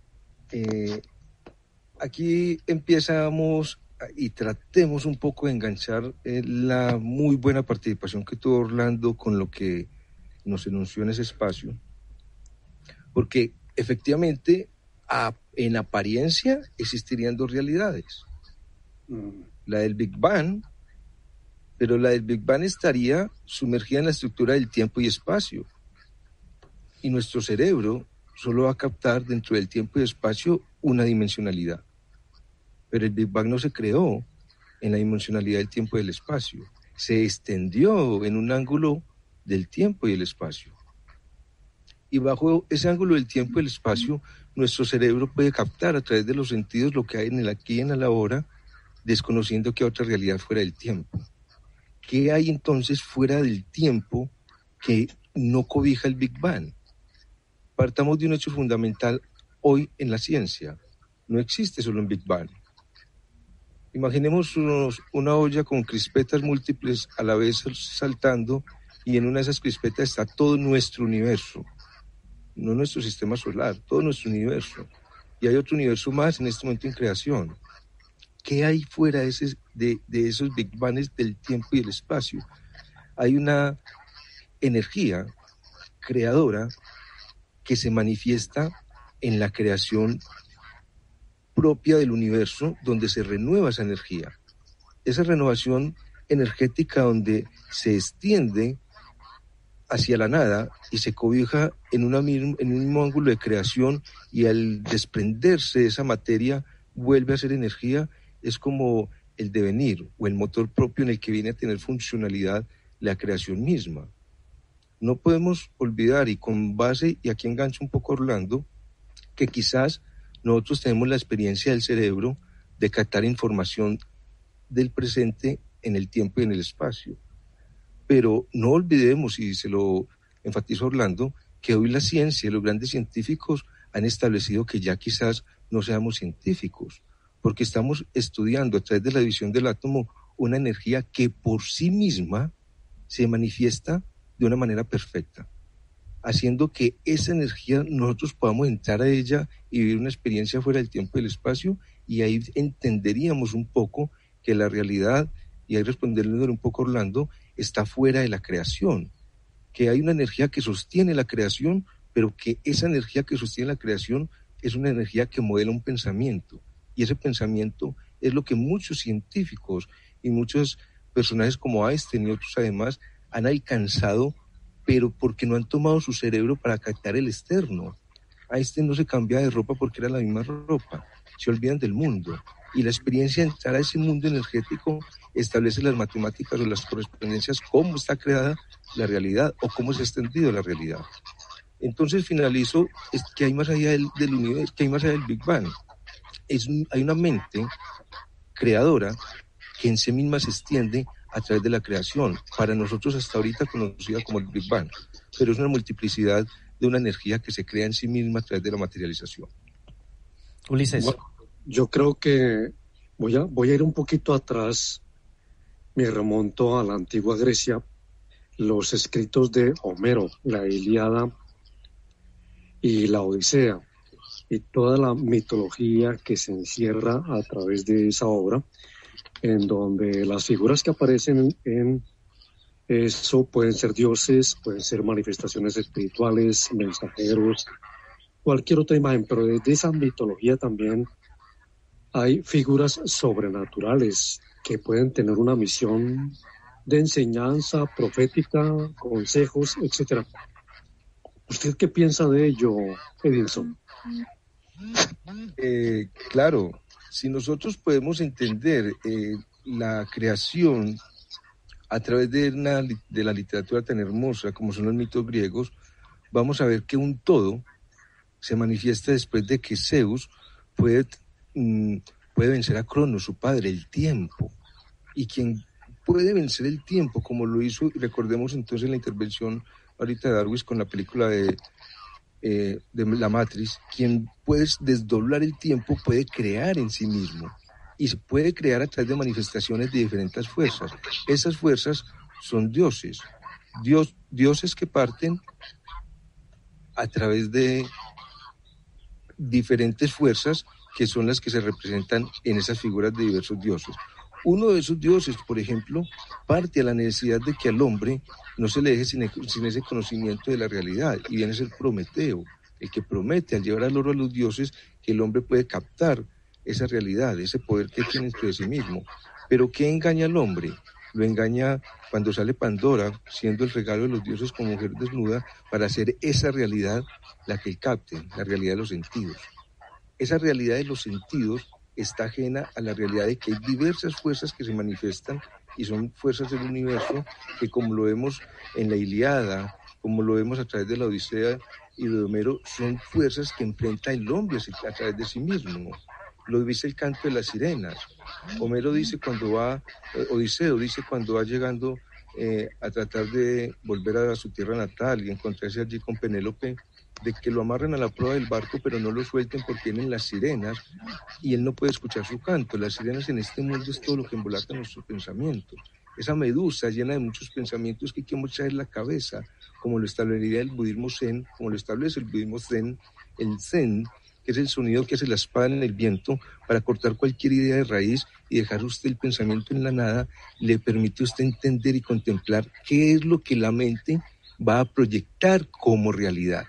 E: Aquí empezamos y tratemos un poco de enganchar la muy buena participación que tuvo Orlando con lo que nos enunció en ese espacio, porque efectivamente en apariencia existirían dos realidades, la del Big Bang, pero la del Big Bang estaría sumergida en la estructura del tiempo y espacio, y nuestro cerebro solo va a captar dentro del tiempo y espacio una dimensionalidad. Pero el Big Bang no se creó en la dimensionalidad del tiempo y del espacio, se extendió en un ángulo del tiempo y el espacio. Y bajo ese ángulo del tiempo y el espacio, nuestro cerebro puede captar a través de los sentidos lo que hay en el aquí y en el ahora, desconociendo que hay otra realidad fuera del tiempo. ¿Qué hay entonces fuera del tiempo que no cobija el Big Bang? Partamos de un hecho fundamental hoy en la ciencia. No existe solo un Big Bang. Imaginemos una olla con crispetas múltiples a la vez saltando, y en una de esas crispetas está todo nuestro universo, no nuestro sistema solar, todo nuestro universo. Y hay otro universo más en este momento en creación. ¿Qué hay fuera de esos Big Bangs del tiempo y el espacio? Hay una energía creadora que se manifiesta en la creación propia del universo, donde se renueva esa energía. Esa renovación energética donde se extiende hacia la nada y se cobija en un mismo ángulo de creación, y al desprenderse de esa materia vuelve a ser energía, es como el devenir o el motor propio en el que viene a tener funcionalidad la creación misma. No podemos olvidar, y con base, y aquí engancho un poco Orlando, que quizás nosotros tenemos la experiencia del cerebro de captar información del presente en el tiempo y en el espacio. Pero no olvidemos, y se lo enfatizo Orlando, que hoy la ciencia y los grandes científicos han establecido que ya quizás no seamos científicos, porque estamos estudiando a través de la división del átomo una energía que por sí misma se manifiesta de una manera perfecta, haciendo que esa energía nosotros podamos entrar a ella y vivir una experiencia fuera del tiempo y del espacio, y ahí entenderíamos un poco que la realidad, y ahí responderle un poco a Orlando, está fuera de la creación, que hay una energía que sostiene la creación, pero que esa energía que sostiene la creación es una energía que modela un pensamiento, y ese pensamiento es lo que muchos científicos y muchos personajes como Einstein y otros además han alcanzado, pero porque no han tomado su cerebro para captar el externo. Einstein no se cambiaba de ropa porque era la misma ropa, se olvidan del mundo, y la experiencia de entrar a ese mundo energético establece las matemáticas o las correspondencias, cómo está creada la realidad o cómo se ha extendido la realidad. Entonces finalizo, que hay más allá del universo, que hay más allá del Big Bang. Hay una mente creadora que en sí misma se extiende a través de la creación, para nosotros hasta ahorita conocida como el Big Bang. pero es una multiplicidad de una energía que se crea en sí misma a través de la materialización.
A: Ulises.
D: Bueno, yo creo que voy a ir un poquito atrás, me remonto a la antigua Grecia, los escritos de Homero, la Ilíada y la Odisea, y toda la mitología que se encierra a través de esa obra, en donde las figuras que aparecen en eso pueden ser dioses, pueden ser manifestaciones espirituales, mensajeros, cualquier otra imagen, pero desde esa mitología también hay figuras sobrenaturales que pueden tener una misión de enseñanza profética, consejos, etcétera. ¿Usted qué piensa de ello, Edinson?
E: Claro, si nosotros podemos entender la creación a través de la literatura tan hermosa como son los mitos griegos, vamos a ver que un todo se manifiesta después de que Zeus puede vencer a Cronos, su padre, el tiempo. Y quien puede vencer el tiempo, como lo hizo, recordemos entonces la intervención ahorita de Darwin con la película de la Matrix, quien puede desdoblar el tiempo puede crear en sí mismo. Y se puede crear a través de manifestaciones de diferentes fuerzas. Esas fuerzas son dioses. Dioses que parten a través de diferentes fuerzas que son las que se representan en esas figuras de diversos dioses. Uno de esos dioses, por ejemplo, parte a la necesidad de que al hombre no se le deje sin ese conocimiento de la realidad, y viene a ser Prometeo, el que promete al llevar al oro a los dioses que el hombre puede captar esa realidad, ese poder que tiene dentro de sí mismo. Pero ¿qué engaña al hombre? Lo engaña cuando sale Pandora, siendo el regalo de los dioses como mujer desnuda, para hacer esa realidad la que él capte, la realidad de los sentidos. Esa realidad de los sentidos está ajena a la realidad de que hay diversas fuerzas que se manifiestan y son fuerzas del universo que, como lo vemos en la Ilíada, como lo vemos a través de la Odisea y de Homero, son fuerzas que enfrenta el hombre a través de sí mismo. Lo dice el canto de las sirenas. Homero dice Odiseo dice cuando va llegando a tratar de volver a su tierra natal y encontrarse allí con Penélope, de que lo amarren a la proa del barco pero no lo suelten porque vienen las sirenas y él no puede escuchar su canto. Las sirenas en este mundo es todo lo que embolata nuestros pensamientos. Esa medusa llena de muchos pensamientos que hay que mochar en la cabeza, como lo establecería el budismo zen, como lo establece el budismo zen, el zen, que es el sonido que hace la espada en el viento para cortar cualquier idea de raíz y dejar usted el pensamiento en la nada, le permite a usted entender y contemplar qué es lo que la mente va a proyectar como realidad.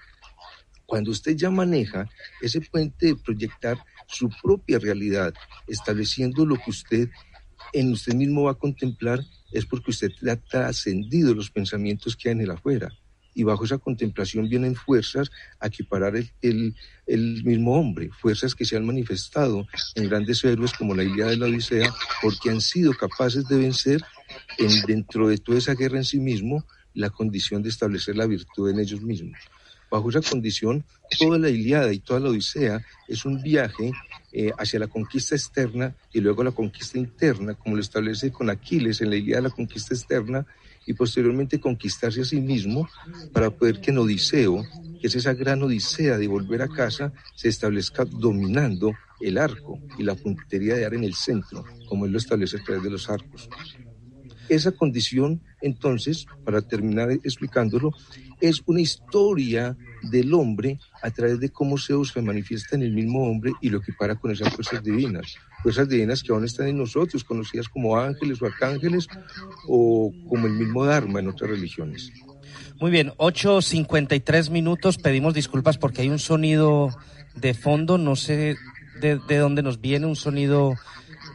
E: Cuando usted ya maneja ese puente de proyectar su propia realidad, estableciendo lo que usted en usted mismo va a contemplar, es porque usted ha trascendido los pensamientos que hay en el afuera. Y bajo esa contemplación vienen fuerzas a equiparar el mismo hombre, fuerzas que se han manifestado en grandes héroes como la Ilíada y la Odisea, porque han sido capaces de vencer dentro de toda esa guerra en sí mismo la condición de establecer la virtud en ellos mismos. Bajo esa condición, toda la Ilíada y toda la Odisea es un viaje hacia la conquista externa y luego la conquista interna, como lo establece con Aquiles en la Ilíada, la conquista externa, y posteriormente conquistarse a sí mismo para poder que en Odiseo, que es esa gran odisea de volver a casa, se establezca dominando el arco y la puntería de dar en el centro, como él lo establece a través de los arcos. Esa condición, entonces, para terminar explicándolo, es una historia del hombre a través de cómo Zeus se manifiesta en el mismo hombre y lo equipara con esas fuerzas divinas que aún están en nosotros, conocidas como ángeles o arcángeles o como el mismo Dharma en otras religiones.
A: Muy bien, 8:53 minutos, pedimos disculpas porque hay un sonido de fondo, no sé de dónde nos viene, un sonido,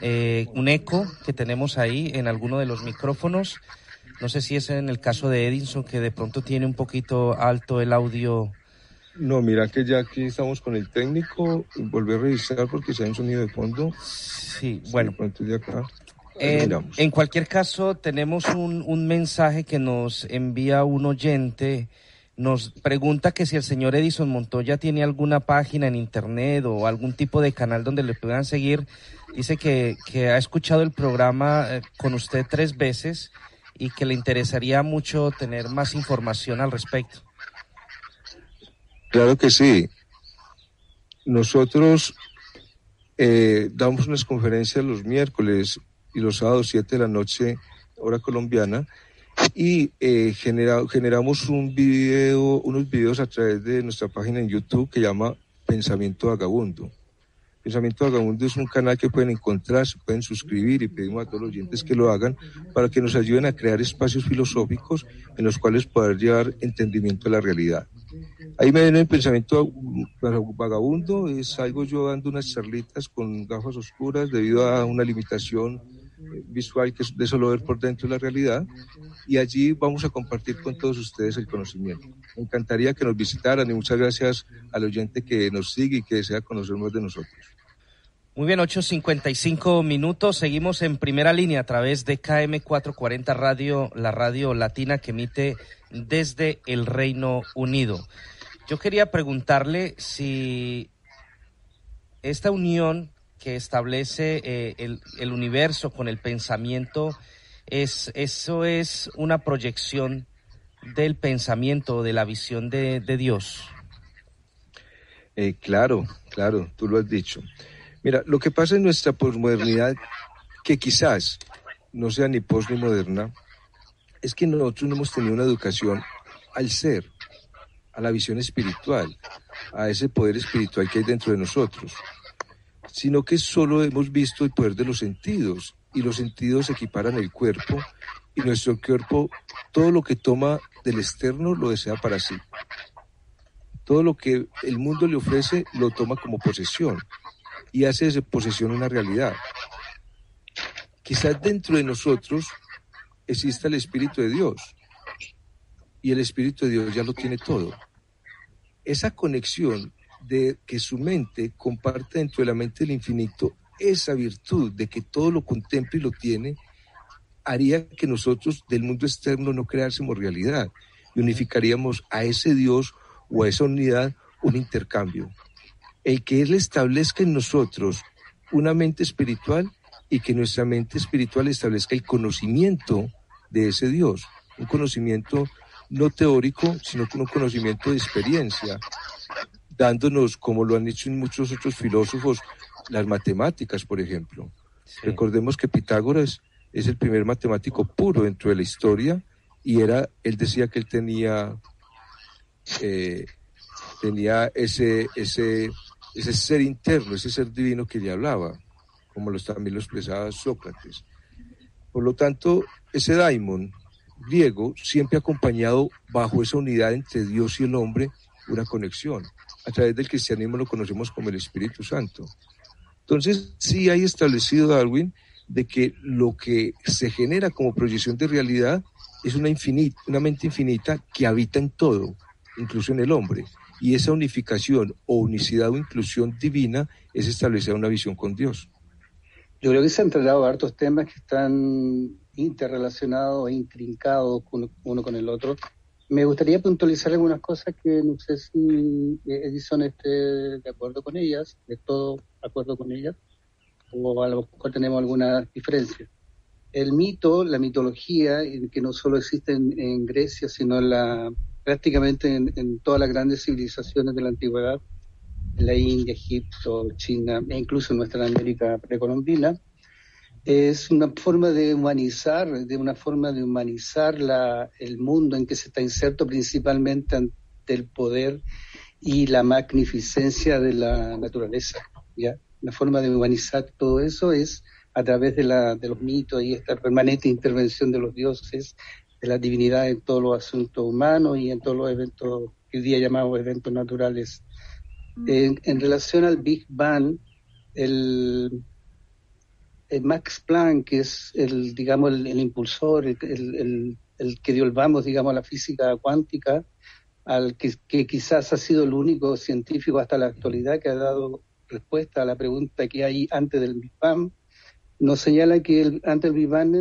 A: un eco que tenemos ahí en alguno de los micrófonos. No sé si es en el caso de Edinson, que de pronto tiene un poquito alto el audio.
E: No, mira que ya aquí estamos con el técnico, volver a revisar porque si hay un sonido de fondo.
A: Sí, bueno.
E: De acá,
A: en cualquier caso, tenemos un mensaje que nos envía un oyente. Nos pregunta que si el señor Edinson Montoya tiene alguna página en internet o algún tipo de canal donde le puedan seguir. Dice que ha escuchado el programa con usted 3 veces y que le interesaría mucho tener más información al respecto.
E: Claro que sí. Nosotros damos unas conferencias los miércoles y los sábados 7 de la noche, hora colombiana, y generamos unos videos a través de nuestra página en YouTube que llama Pensamiento Vagabundo. Pensamiento Vagabundo es un canal que pueden encontrar, se pueden suscribir y pedimos a todos los oyentes que lo hagan para que nos ayuden a crear espacios filosóficos en los cuales poder llevar entendimiento a la realidad. Ahí me ven en Pensamiento Vagabundo, salgo yo dando unas charlitas con gafas oscuras debido a una limitación visual que es de solo ver por dentro de la realidad, y allí vamos a compartir con todos ustedes el conocimiento. Me encantaría que nos visitaran y muchas gracias al oyente que nos sigue y que desea conocer más de nosotros.
A: Muy bien, 8:55 minutos, seguimos en primera línea a través de KM440 Radio, la radio latina que emite desde el Reino Unido. Yo quería preguntarle si esta unión que establece el universo con el pensamiento, eso es una proyección del pensamiento, de la visión de Dios.
E: Claro, tú lo has dicho. Mira, lo que pasa en nuestra posmodernidad, que quizás no sea ni pos ni moderna, es que nosotros no hemos tenido una educación al ser, a la visión espiritual, a ese poder espiritual que hay dentro de nosotros, sino que solo hemos visto el poder de los sentidos, y los sentidos equiparan el cuerpo, y nuestro cuerpo, todo lo que toma del externo lo desea para sí. Todo lo que el mundo le ofrece lo toma como posesión, y hace de esa posesión una realidad. Quizás dentro de nosotros exista el Espíritu de Dios, y el Espíritu de Dios ya lo tiene todo. Esa conexión de que su mente comparte dentro de la mente del infinito esa virtud de que todo lo contempla y lo tiene, haría que nosotros del mundo externo no creásemos realidad y unificaríamos a ese Dios o a esa unidad un intercambio. El que Él establezca en nosotros una mente espiritual y que nuestra mente espiritual establezca el conocimiento de ese Dios, un conocimiento no teórico, sino un conocimiento de experiencia, dándonos, como lo han hecho muchos otros filósofos, las matemáticas, por ejemplo. Sí. Recordemos que Pitágoras es el primer matemático puro dentro de la historia, y él decía que él tenía ese ser interno, ese ser divino que le hablaba, como también lo expresaba Sócrates. Por lo tanto, ese daimon griego siempre ha acompañado bajo esa unidad entre Dios y el hombre una conexión. A través del cristianismo lo conocemos como el Espíritu Santo. Entonces, sí hay establecido Darwin de que lo que se genera como proyección de realidad es una mente infinita que habita en todo, incluso en el hombre. Y esa unificación o unicidad o inclusión divina es establecer una visión con Dios.
C: Yo creo que se han tratado hartos temas que están interrelacionados e intrincados uno con el otro. Me gustaría puntualizar algunas cosas que no sé si Edison esté de acuerdo con ellas, de todo acuerdo con ellas, o a lo mejor tenemos alguna diferencia. El mito, la mitología, que no solo existe en Grecia, sino prácticamente en todas las grandes civilizaciones de la antigüedad, en la India, Egipto, China, e incluso en nuestra América precolombina, es una forma de humanizar, el mundo en que se está inserto, principalmente ante el poder y la magnificencia de la naturaleza, ¿ya? Una forma de humanizar todo eso es a través de los mitos y esta permanente intervención de los dioses, de la divinidad en todos los asuntos humanos y en todos los eventos que hoy día llamamos eventos naturales. En relación al Big Bang, el Max Planck, que es el impulsor, el que dio el vamos, digamos, a la física cuántica, que quizás ha sido el único científico hasta la actualidad que ha dado respuesta a la pregunta que hay antes del Big Bang, nos señala que antes del Big Bang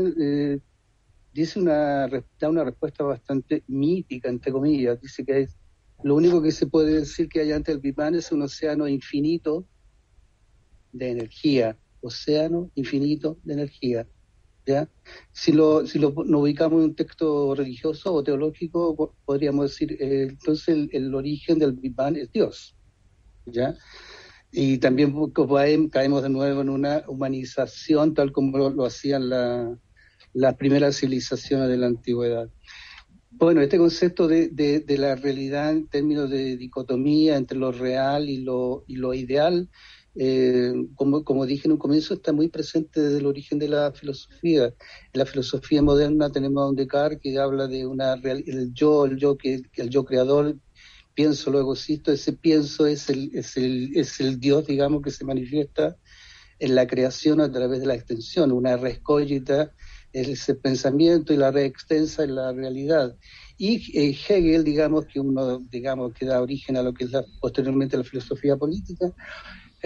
C: da una respuesta bastante mítica, entre comillas. Dice que lo único que se puede decir que hay antes del Big Bang es un océano infinito de energía, ¿ya? Si nos ubicamos en un texto religioso o teológico, podríamos decir, entonces el origen del Big Bang es Dios, ¿ya? Y también caemos de nuevo en una humanización tal como lo hacían las primeras civilizaciones de la antigüedad. Bueno, este concepto de la realidad en términos de dicotomía entre lo real y lo ideal, como dije en un comienzo, está muy presente desde el origen de la filosofía. En la filosofía moderna tenemos a un Descartes que habla de el yo creador, pienso, luego existo. Ese pienso es el Dios, digamos, que se manifiesta en la creación a través de la extensión. Una res cogita es ese pensamiento y la res extensa es la realidad. Y Hegel, que da origen a lo que es posteriormente la filosofía política,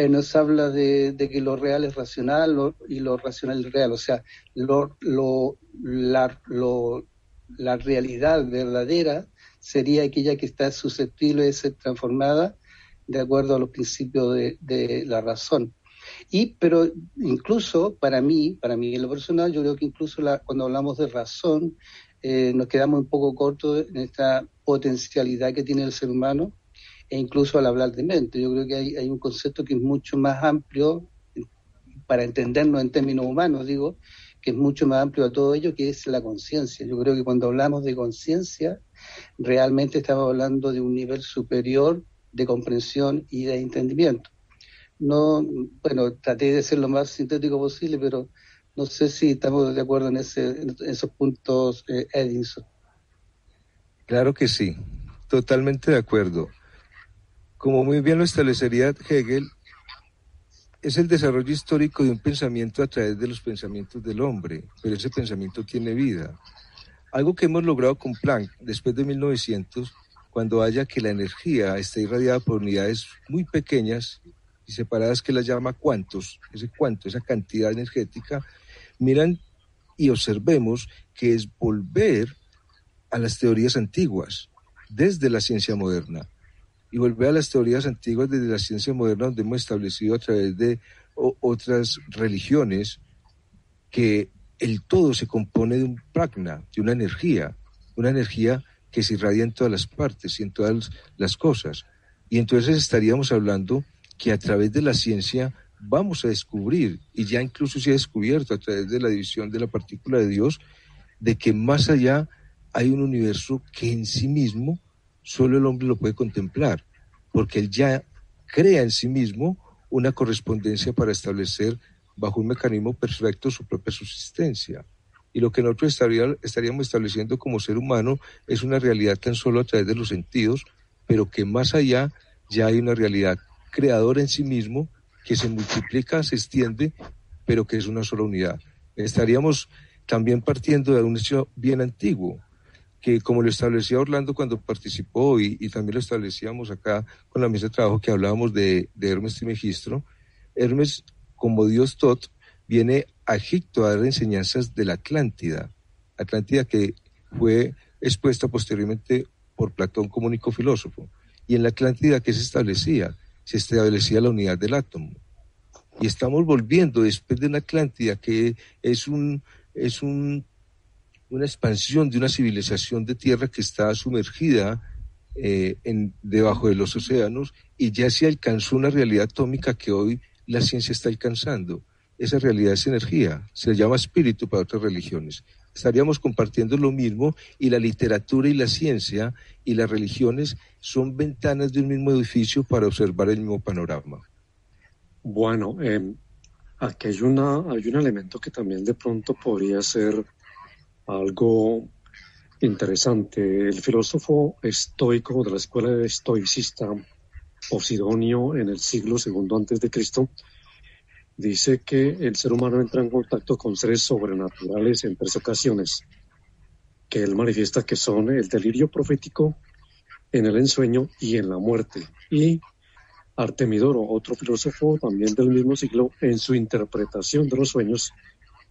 C: nos habla de que lo real es racional y lo racional es real. O sea, la realidad verdadera sería aquella que está susceptible de ser transformada de acuerdo a los principios de la razón. Pero incluso para mí en lo personal, yo creo que incluso cuando hablamos de razón, nos quedamos un poco cortos en esta potencialidad que tiene el ser humano, e incluso al hablar de mente. Yo creo que hay un concepto que es mucho más amplio, para entendernos en términos humanos, digo, que es mucho más amplio a todo ello, que es la conciencia. Yo creo que cuando hablamos de conciencia, realmente estamos hablando de un nivel superior de comprensión y de entendimiento. Traté de ser lo más sintético posible, pero no sé si estamos de acuerdo en esos puntos, Edinson.
E: Claro que sí, totalmente de acuerdo. Como muy bien lo establecería Hegel, es el desarrollo histórico de un pensamiento a través de los pensamientos del hombre, pero ese pensamiento tiene vida. Algo que hemos logrado con Planck después de 1900, cuando haya que la energía esté irradiada por unidades muy pequeñas y separadas, que las llama cuantos, esa cantidad energética, miran y observemos que es volver a las teorías antiguas desde la ciencia moderna. Y volver a las teorías antiguas desde la ciencia moderna, donde hemos establecido a través de otras religiones que el todo se compone de un prajna, de una energía que se irradia en todas las partes y en todas las cosas. Y entonces estaríamos hablando que a través de la ciencia vamos a descubrir, y ya incluso se ha descubierto a través de la división de la partícula de Dios, de que más allá hay un universo que en sí mismo solo el hombre lo puede contemplar, porque él ya crea en sí mismo una correspondencia para establecer bajo un mecanismo perfecto su propia subsistencia. Y lo que nosotros estaríamos estableciendo como ser humano es una realidad tan solo a través de los sentidos, pero que más allá ya hay una realidad creadora en sí mismo que se multiplica, se extiende, pero que es una sola unidad. Estaríamos también partiendo de un hecho bien antiguo, que como lo establecía Orlando cuando participó, y también lo establecíamos acá con la mesa de trabajo que hablábamos de Hermes Trismegisto. Hermes, como dios Tot, viene a Egipto a dar enseñanzas de la Atlántida que fue expuesta posteriormente por Platón como único filósofo. Y en la Atlántida, ¿qué se establecía? Se establecía la unidad del átomo. Y estamos volviendo después de una Atlántida que es una expansión de una civilización de tierra que está sumergida debajo de los océanos, y ya se alcanzó una realidad atómica que hoy la ciencia está alcanzando. Esa realidad es energía, se llama espíritu para otras religiones. Estaríamos compartiendo lo mismo, y la literatura y la ciencia y las religiones son ventanas de un mismo edificio para observar el mismo panorama.
D: Bueno, aquí hay un elemento que también de pronto podría ser algo interesante. El filósofo estoico de la escuela estoicista Posidonio, en el siglo II a.C., dice que el ser humano entra en contacto con seres sobrenaturales en 3 ocasiones, que él manifiesta que son el delirio profético, en el ensueño y en la muerte. Y Artemidoro, otro filósofo también del mismo siglo, en su interpretación de los sueños,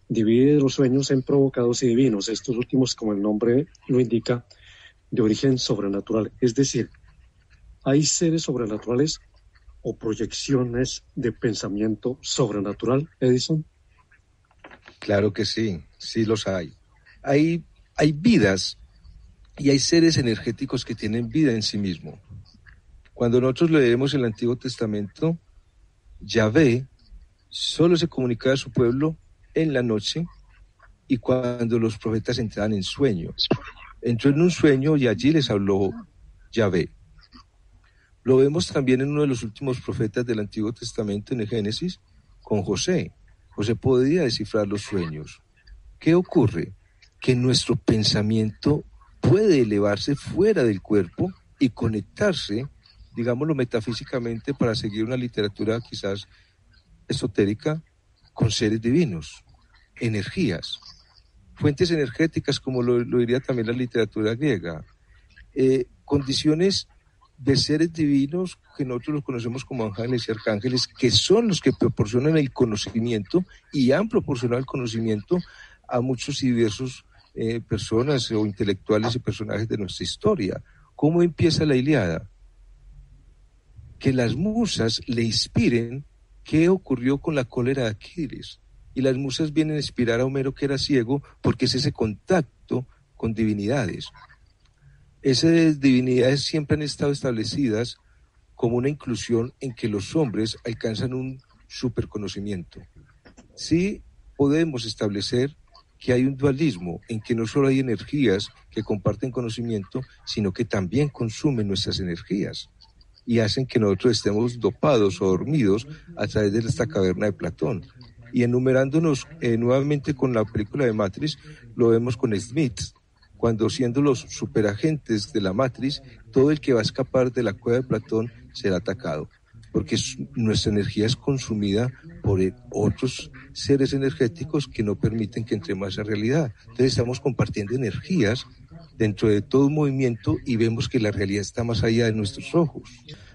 D: divide los sueños en provocados y divinos, estos últimos, como el nombre lo indica, de origen sobrenatural. Es decir, hay seres sobrenaturales o proyecciones de pensamiento sobrenatural, Edison.
E: Claro que sí, sí los hay. Hay vidas y hay seres energéticos que tienen vida en sí mismo. Cuando nosotros leemos el Antiguo Testamento, Yahvé solo se comunicaba a su pueblo en la noche y cuando los profetas entraban en sueño. Entró en un sueño y allí les habló Yahvé. Lo vemos también en uno de los últimos profetas del Antiguo Testamento, en el Génesis, con José. José podía descifrar los sueños. ¿Qué ocurre? Que nuestro pensamiento puede elevarse fuera del cuerpo y conectarse, digámoslo metafísicamente, para seguir una literatura quizás esotérica, con seres divinos, energías, fuentes energéticas, como lo diría también la literatura griega, condiciones de seres divinos que nosotros los conocemos como ángeles y arcángeles, que son los que proporcionan el conocimiento y han proporcionado el conocimiento a muchos y diversos personas o intelectuales y personajes de nuestra historia. ¿Cómo empieza la Ilíada? Que las musas le inspiren qué ocurrió con la cólera de Aquiles. Y las musas vienen a inspirar a Homero, que era ciego, porque es ese contacto con divinidades. Esas divinidades siempre han estado establecidas como una inclusión en que los hombres alcanzan un superconocimiento. Sí podemos establecer que hay un dualismo en que no solo hay energías que comparten conocimiento, sino que también consumen nuestras energías y hacen que nosotros estemos dopados o dormidos a través de esta caverna de Platón. Y enumerándonos nuevamente con la película de Matrix, lo vemos con Smith, cuando siendo los superagentes de la Matrix, todo el que va a escapar de la cueva de Platón será atacado, porque nuestra energía es consumida por otros seres energéticos que no permiten que entremos a esa realidad. Entonces estamos compartiendo energías dentro de todo un movimiento y vemos que la realidad está más allá de nuestros ojos.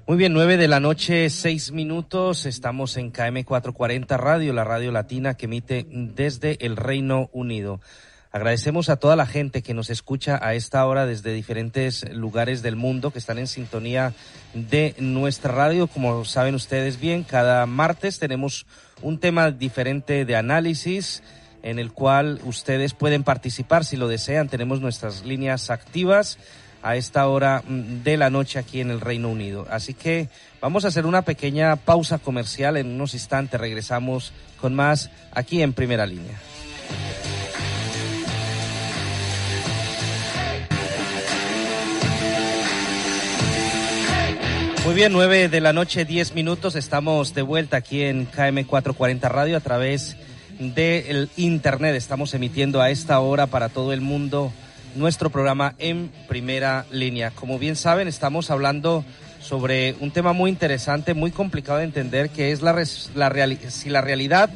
A: Muy bien, 9:06 a.m, estamos en KM 440 Radio, la radio latina que emite desde el Reino Unido. Agradecemos a toda la gente que nos escucha a esta hora desde diferentes lugares del mundo que están en sintonía de nuestra radio. Como saben ustedes bien, cada martes tenemos un tema diferente de análisis en el cual ustedes pueden participar si lo desean. Tenemos nuestras líneas activas a esta hora de la noche aquí en el Reino Unido. Así que vamos a hacer una pequeña pausa comercial. En unos instantes regresamos con más aquí en Primera Línea. Muy bien, 9:10 a.m, estamos de vuelta aquí en KM 440 Radio a través del internet. Estamos emitiendo a esta hora para todo el mundo nuestro programa En Primera Línea. Como bien saben, estamos hablando sobre un tema muy interesante, muy complicado de entender, que es si la realidad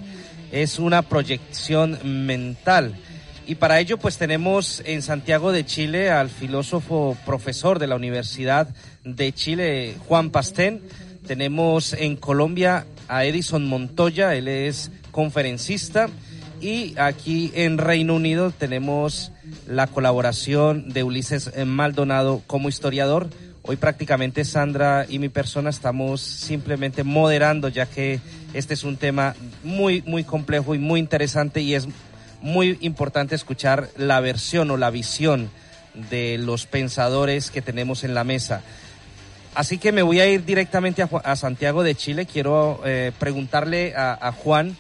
A: es una proyección mental. Y para ello pues tenemos en Santiago de Chile al filósofo profesor de la Universidad de Chile, Juan Pastén. Tenemos en Colombia a Edison Montoya, él es conferencista. Y aquí en Reino Unido tenemos la colaboración de Ulises Maldonado como historiador. Hoy prácticamente Sandra y mi persona estamos simplemente moderando, ya que este es un tema muy, muy complejo y muy interesante, y es muy importante escuchar la versión o la visión de los pensadores que tenemos en la mesa. Así que me voy a ir directamente a Santiago de Chile. Quiero preguntarle a Juan,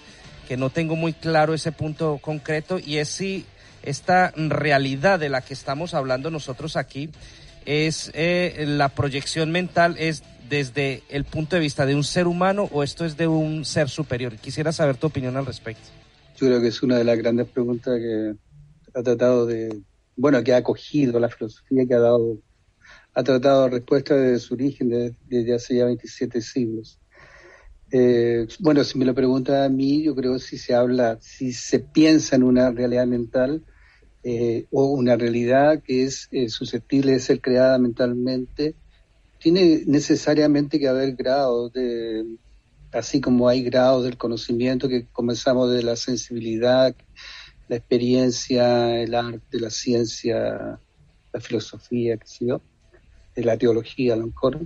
A: que no tengo muy claro ese punto concreto, y es si esta realidad de la que estamos hablando nosotros aquí es la proyección mental, es desde el punto de vista de un ser humano o esto es de un ser superior. Quisiera saber tu opinión al respecto.
C: Yo creo que es una de las grandes preguntas que ha tratado que ha acogido la filosofía, que ha tratado respuesta desde su origen, desde hace ya 27 siglos. Si me lo pregunta a mí, yo creo que si se piensa en una realidad mental o una realidad que es susceptible de ser creada mentalmente, tiene necesariamente que haber grados así como hay grados del conocimiento, que comenzamos de la sensibilidad, la experiencia, el arte, la ciencia, la filosofía, qué sé yo, de la teología a lo mejor.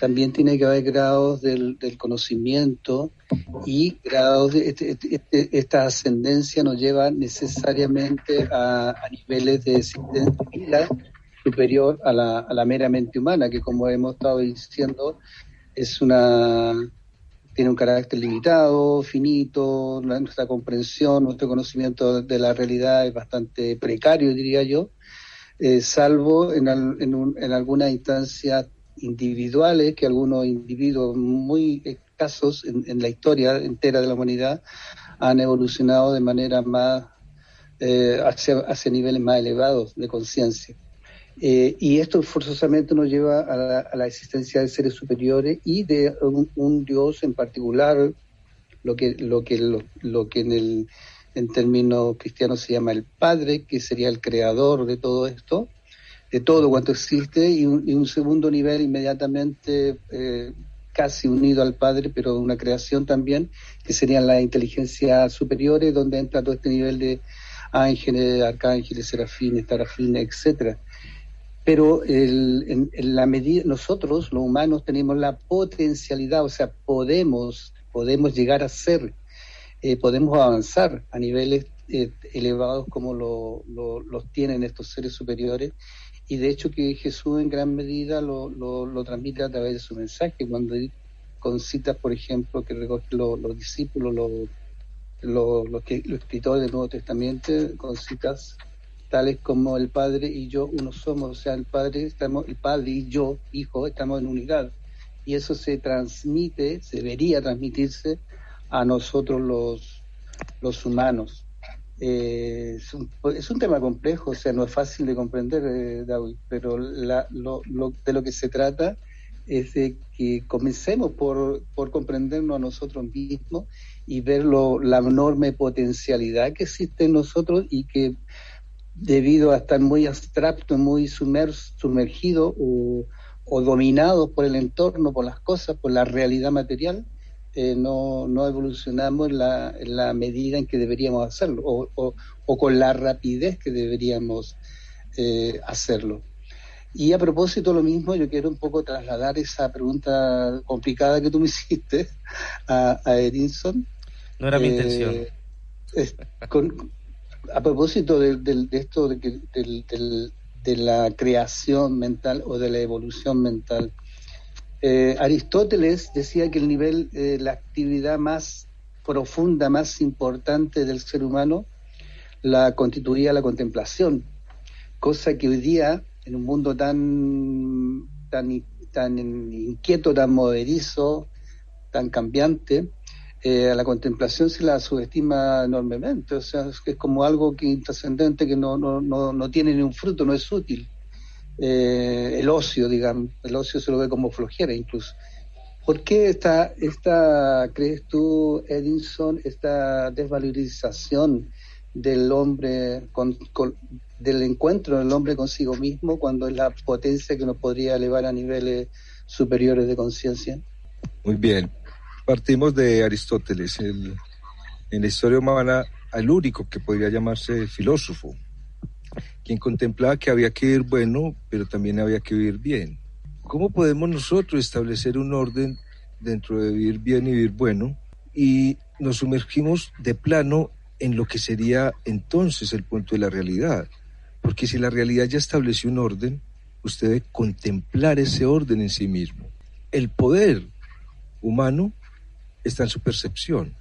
C: también tiene que haber grados del conocimiento, y grados de esta ascendencia nos lleva necesariamente a niveles de existencia superior a la meramente humana, que, como hemos estado diciendo, tiene un carácter limitado, finito. Nuestra comprensión, nuestro conocimiento de la realidad es bastante precario, diría yo, salvo en algunas instancias individuales, que algunos individuos muy escasos en la historia entera de la humanidad han evolucionado de manera más hacia niveles más elevados de conciencia. Y esto forzosamente nos lleva a la existencia de seres superiores y de un Dios en particular, lo que en términos cristianos se llama el Padre, que sería el creador de todo esto, de todo cuanto existe, y un segundo nivel inmediatamente casi unido al Padre, pero una creación también, que serían las inteligencias superiores, donde entra todo este nivel de ángeles, arcángeles, serafines, tarafines, etcétera. Pero en la medida, nosotros, los humanos, tenemos la potencialidad, o sea, podemos llegar a ser, podemos avanzar a niveles elevados como los tienen estos seres superiores, y de hecho que Jesús en gran medida lo transmite a través de su mensaje, con citas, por ejemplo, que recogen los discípulos, los escritores del Nuevo Testamento, con citas tales como: el Padre y yo uno somos, o sea, el Padre y yo, Hijo, estamos en unidad. Y eso se debería transmitirse a nosotros los humanos. Es un tema complejo, o sea, no es fácil de comprender, David, pero de lo que se trata es de que comencemos por comprendernos a nosotros mismos y ver la enorme potencialidad que existe en nosotros, y que, debido a estar muy abstracto, muy sumergido o dominados por el entorno, por las cosas, por la realidad material, no evolucionamos en la medida en que deberíamos hacerlo, o con la rapidez que deberíamos hacerlo. Y a propósito, lo mismo, yo quiero un poco trasladar esa pregunta complicada que tú me hiciste a Edinson.
A: No era mi intención.
C: A propósito de esto de la creación mental o de la evolución mental, Aristóteles decía que el nivel, la actividad más profunda, más importante del ser humano, la constituía la contemplación, cosa que hoy día, en un mundo tan inquieto, tan movedizo, tan cambiante, a la contemplación se la subestima enormemente. O sea, es como algo que intrascendente, que no tiene ni un fruto, no es útil. El ocio se lo ve como flojera incluso. ¿Por qué crees tú, Edinson, esta desvalorización del hombre, del encuentro del hombre consigo mismo, cuando es la potencia que nos podría elevar a niveles superiores de conciencia?
E: Muy bien. Partimos de Aristóteles, en la historia humana, al único que podría llamarse filósofo, quien contemplaba que había que vivir bueno, pero también había que vivir bien. ¿Cómo podemos nosotros establecer un orden dentro de vivir bien y vivir bueno? Y nos sumergimos de plano en lo que sería entonces el punto de la realidad. Porque si la realidad ya estableció un orden, usted debe contemplar ese orden en sí mismo. El poder humano está en su percepción.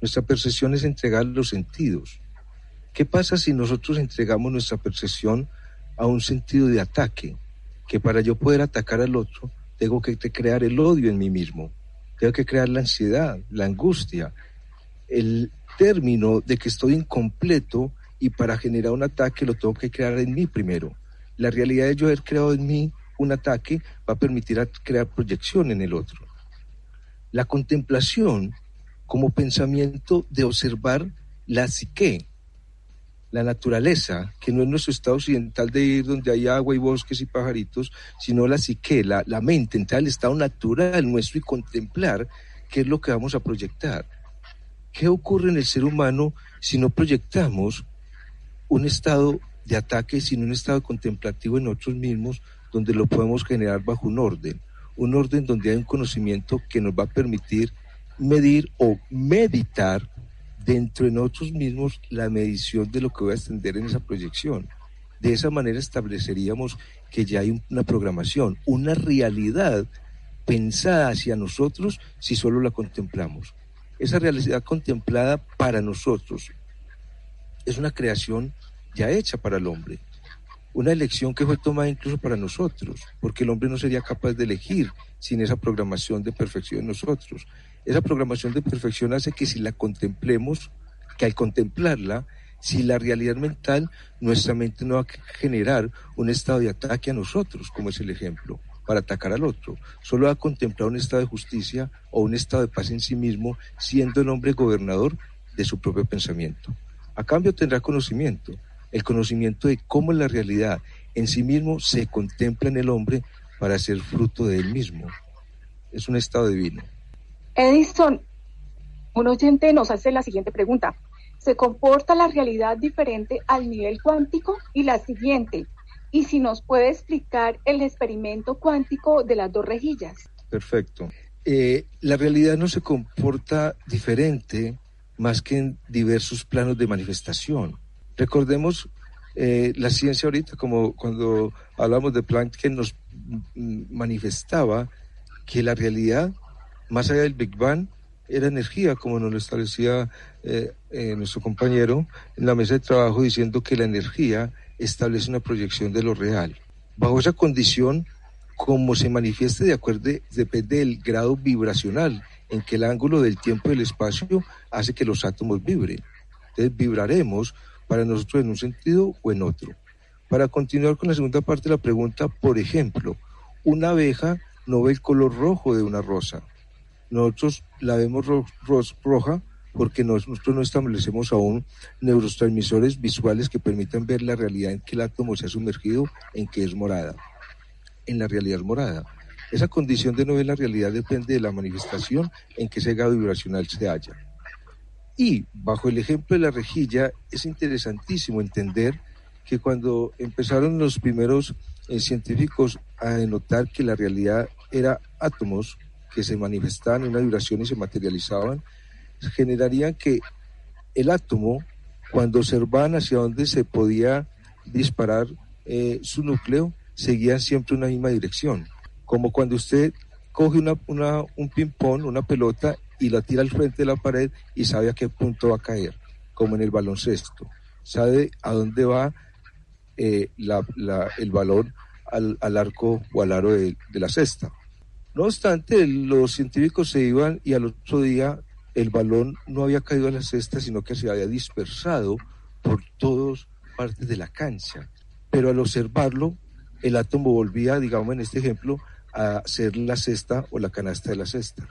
E: Nuestra percepción es entregar los sentidos. ¿Qué pasa si nosotros entregamos nuestra percepción a un sentido de ataque? Que para yo poder atacar al otro, tengo que crear el odio en mí mismo. Tengo que crear la ansiedad, la angustia, el término de que estoy incompleto, y para generar un ataque lo tengo que crear en mí primero. La realidad de yo haber creado en mí un ataque va a permitir crear proyección en el otro. La contemplación como pensamiento de observar la psique, la naturaleza, que no es nuestro estado occidental de ir donde hay agua y bosques y pajaritos, sino la psique, la mente, entrar al estado natural nuestro y contemplar qué es lo que vamos a proyectar. ¿Qué ocurre en el ser humano si no proyectamos un estado de ataque, sino un estado contemplativo en nosotros mismos, donde lo podemos generar bajo un orden un orden donde hay un conocimiento que nos va a permitir medir o meditar dentro de nosotros mismos la medición de lo que voy a extender en esa proyección. De esa manera estableceríamos que ya hay una programación, una realidad pensada hacia nosotros si solo la contemplamos. Esa realidad contemplada para nosotros es una creación ya hecha para el hombre, una elección que fue tomada incluso para nosotros, porque el hombre no sería capaz de elegir sin esa programación de perfección en nosotros. Esa programación de perfección hace que si la contemplemos, que al contemplarla, si la realidad mental, nuestra mente no va a generar un estado de ataque a nosotros, como es el ejemplo, para atacar al otro. Solo va a contemplar un estado de justicia o un estado de paz en sí mismo, siendo el hombre gobernador de su propio pensamiento. A cambio tendrá conocimiento, el conocimiento de cómo la realidad en sí mismo se contempla en el hombre para ser fruto de él mismo. Es un estado divino.
B: Edison, un oyente nos hace la siguiente pregunta. ¿Se comporta la realidad diferente al nivel cuántico? Y la siguiente, ¿y si nos puede explicar el experimento cuántico de las 2 rejillas?
E: Perfecto. La realidad no se comporta diferente más que en diversos planos de manifestación. Recordemos la ciencia ahorita, como cuando hablamos de Planck, que nos manifestaba que la realidad, más allá del Big Bang, era energía, como nos lo establecía nuestro compañero en la mesa de trabajo, diciendo que la energía establece una proyección de lo real. Bajo esa condición, como se manifieste depende del grado vibracional, en que el ángulo del tiempo y el espacio hace que los átomos vibren. Entonces vibraremos para nosotros en un sentido o en otro. Para continuar con la segunda parte de la pregunta, por ejemplo, una abeja no ve el color rojo de una rosa. Nosotros la vemos roja porque nosotros no establecemos aún neurotransmisores visuales que permitan ver la realidad en que el átomo se ha sumergido, en que es morada, en la realidad morada. Esa condición de no ver la realidad depende de la manifestación en que ese grado vibracional se halla. Y bajo el ejemplo de la rejilla es interesantísimo entender que cuando empezaron los primeros científicos a denotar que la realidad era átomos que se manifestaban en una vibración y se materializaban, generarían que el átomo, cuando observaban hacia dónde se podía disparar su núcleo, seguía siempre una misma dirección. Como cuando usted coge un ping-pong, una pelota, y la tira al frente de la pared y sabe a qué punto va a caer, como en el baloncesto. Sabe a dónde va el balón al arco o al aro de la cesta. No obstante, los científicos se iban y al otro día el balón no había caído a la cesta, sino que se había dispersado por todas partes de la cancha. Pero al observarlo, el átomo volvía, digamos en este ejemplo, a ser la cesta o la canasta de la cesta.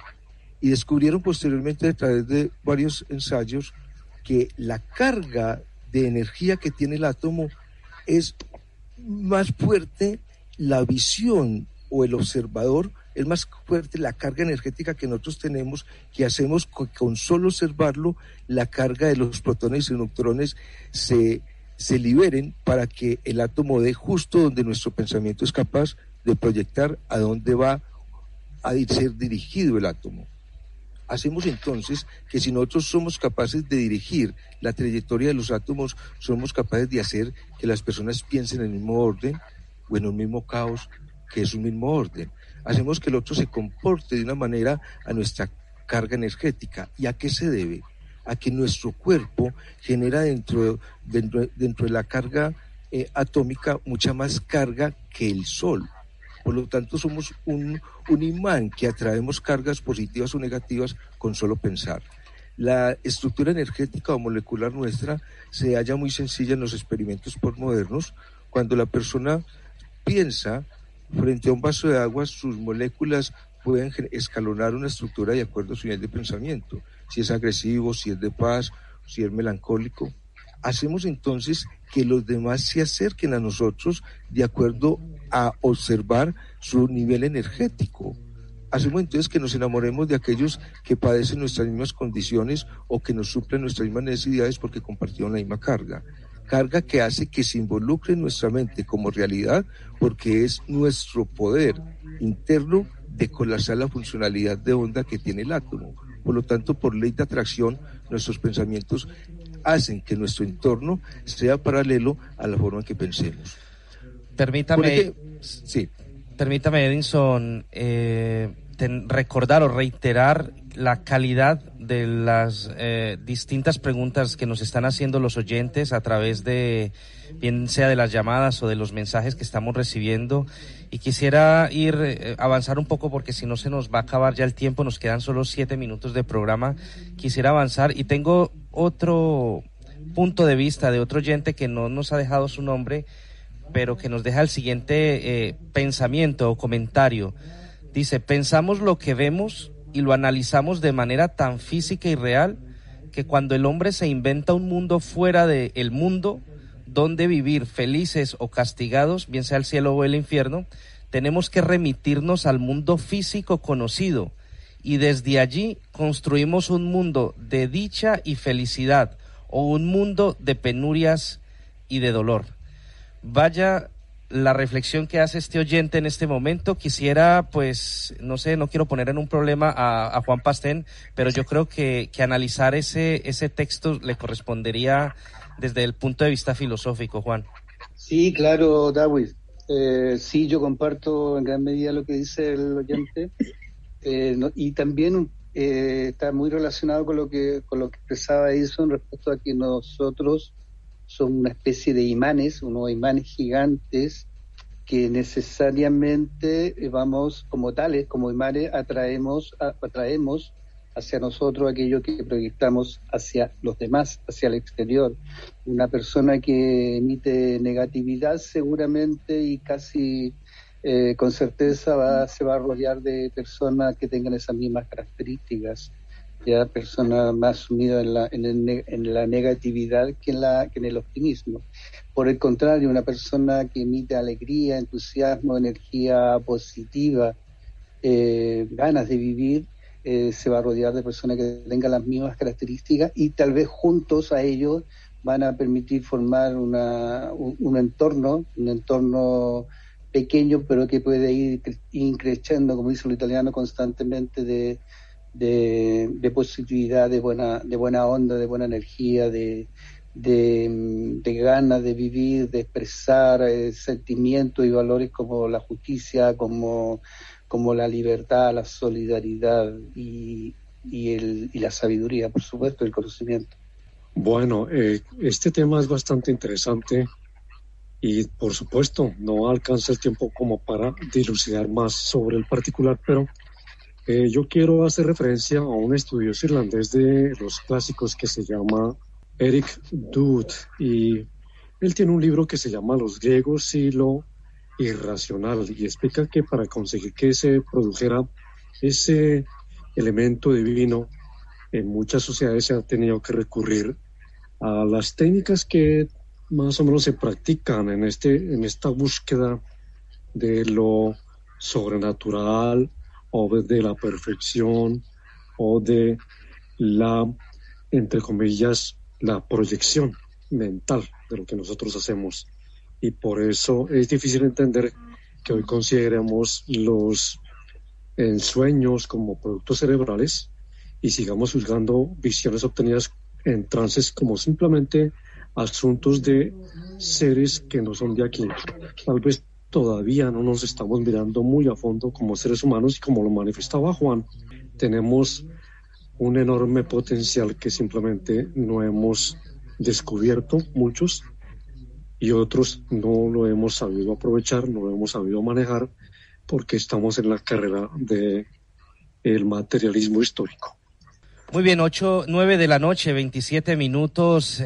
E: Y descubrieron posteriormente, a través de varios ensayos, que la carga de energía que tiene el átomo es más fuerte, la visión o el observador es más fuerte, la carga energética que nosotros tenemos, que hacemos con solo observarlo, la carga de los protones y neutrones se liberen para que el átomo dé justo donde nuestro pensamiento es capaz de proyectar a dónde va a ser dirigido el átomo. Hacemos entonces que si nosotros somos capaces de dirigir la trayectoria de los átomos, somos capaces de hacer que las personas piensen en el mismo orden o en un mismo caos, que es un mismo orden. Hacemos que el otro se comporte de una manera a nuestra carga energética. ¿Y a qué se debe? A que nuestro cuerpo genera dentro de la carga atómica mucha más carga que el Sol. Por lo tanto, somos un imán que atraemos cargas positivas o negativas con solo pensar. La estructura energética o molecular nuestra se halla muy sencilla en los experimentos postmodernos. Cuando la persona piensa frente a un vaso de agua, sus moléculas pueden escalonar una estructura de acuerdo a su nivel de pensamiento. Si es agresivo, si es de paz, si es melancólico. Hacemos entonces que los demás se acerquen a nosotros de acuerdo a observar su nivel energético. Hacemos entonces que nos enamoremos de aquellos que padecen nuestras mismas condiciones o que nos suplen nuestras mismas necesidades porque compartieron la misma carga. Carga que hace que se involucre en nuestra mente como realidad porque es nuestro poder interno de colapsar la funcionalidad de onda que tiene el átomo. Por lo tanto, por ley de atracción, nuestros pensamientos hacen que nuestro entorno sea paralelo a la forma en que pensemos.
A: Permítame, Edinson, recordar o reiterar la calidad de las distintas preguntas que nos están haciendo los oyentes a través de, bien sea de las llamadas o de los mensajes que estamos recibiendo, y quisiera avanzar un poco porque si no se nos va a acabar ya el tiempo, nos quedan solo 7 minutos de programa. Quisiera avanzar y tengo otro punto de vista de otro oyente que no nos ha dejado su nombre, pero que nos deja el siguiente pensamiento o comentario. Dice: pensamos lo que vemos y lo analizamos de manera tan física y real que cuando el hombre se inventa un mundo fuera del mundo donde vivir felices o castigados, bien sea el cielo o el infierno, tenemos que remitirnos al mundo físico conocido y desde allí construimos un mundo de dicha y felicidad o un mundo de penurias y de dolor. Vaya la reflexión que hace este oyente en este momento. Quisiera, pues, no sé, no quiero poner en un problema a Juan Pastén, pero yo creo que analizar ese texto le correspondería desde el punto de vista filosófico, Juan.
C: Sí, claro, David. Sí, yo comparto en gran medida lo que dice el oyente, y también está muy relacionado con lo que expresaba Edison respecto a que nosotros somos una especie de imanes, unos imanes gigantes que necesariamente vamos como tales, como imanes, atraemos hacia nosotros aquello que proyectamos hacia los demás, hacia el exterior. Una persona que emite negatividad seguramente y casi con certeza se va a rodear de personas que tengan esas mismas características, ya personas más sumidas en la negatividad que en el optimismo. Por el contrario, una persona que emite alegría, entusiasmo, energía positiva, ganas de vivir, se va a rodear de personas que tengan las mismas características y tal vez juntos a ellos van a permitir formar un entorno pequeño, pero que puede ir creciendo, como dice el italiano, constantemente de positividad, de buena onda, de buena energía, de ganas de vivir, de expresar sentimientos y valores como la justicia, como la libertad, la solidaridad y la sabiduría, por supuesto, el conocimiento.
D: Bueno, este tema es bastante interesante y, por supuesto, no alcanza el tiempo como para dilucidar más sobre el particular, pero yo quiero hacer referencia a un estudioso irlandés de los clásicos que se llama Eric Dubh, y él tiene un libro que se llama Los griegos y lo irracional, y explica que para conseguir que se produjera ese elemento divino, en muchas sociedades se ha tenido que recurrir a las técnicas que más o menos se practican en esta búsqueda de lo sobrenatural o de la perfección o de la, entre comillas, la proyección mental de lo que nosotros hacemos. Y por eso es difícil entender que hoy consideremos los ensueños como productos cerebrales y sigamos juzgando visiones obtenidas en trances como simplemente asuntos de seres que no son de aquí. Tal vez todavía no nos estamos mirando muy a fondo como seres humanos, y como lo manifestaba Juan, tenemos un enorme potencial que simplemente no hemos descubierto muchos, y otros no lo hemos sabido aprovechar, no lo hemos sabido manejar, porque estamos en la carrera del materialismo histórico.
A: Muy bien, 9 de la noche, 27 minutos.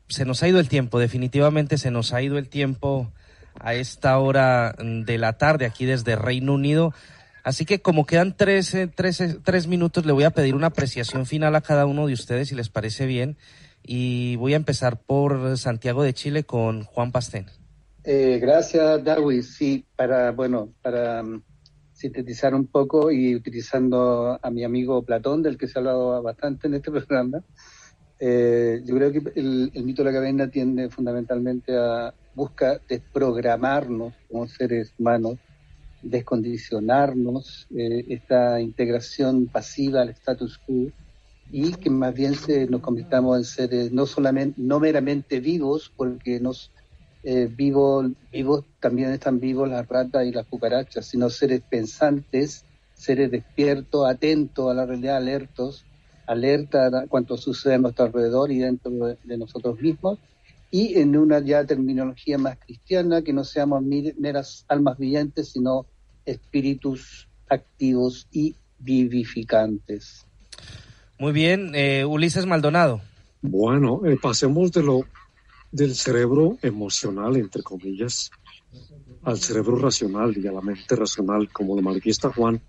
A: Se nos ha ido el tiempo, definitivamente se nos ha ido el tiempo a esta hora de la tarde aquí desde Reino Unido. Así que como quedan 3 minutos, le voy a pedir una apreciación final a cada uno de ustedes, si les parece bien. Y voy a empezar por Santiago de Chile con Juan Pastén.
C: Gracias, Darwin. Sí, para sintetizar un poco y utilizando a mi amigo Platón, del que se ha hablado bastante en este programa, yo creo que el mito de la caverna tiende fundamentalmente busca desprogramarnos como seres humanos descondicionarnos esta integración pasiva al status quo, y que más bien nos convirtamos en seres no meramente vivos, porque vivos también están vivos las ratas y las cucarachas, sino seres pensantes, seres despiertos, atentos a la realidad, alerta a cuanto sucede a nuestro alrededor y dentro de nosotros mismos, y en una ya terminología más cristiana, que no seamos meras almas vivientes, sino espíritus activos y vivificantes.
A: Muy bien, Ulises Maldonado.
D: Bueno, pasemos del cerebro emocional, entre comillas, al cerebro racional y a la mente racional, como lo manifiesta Juan.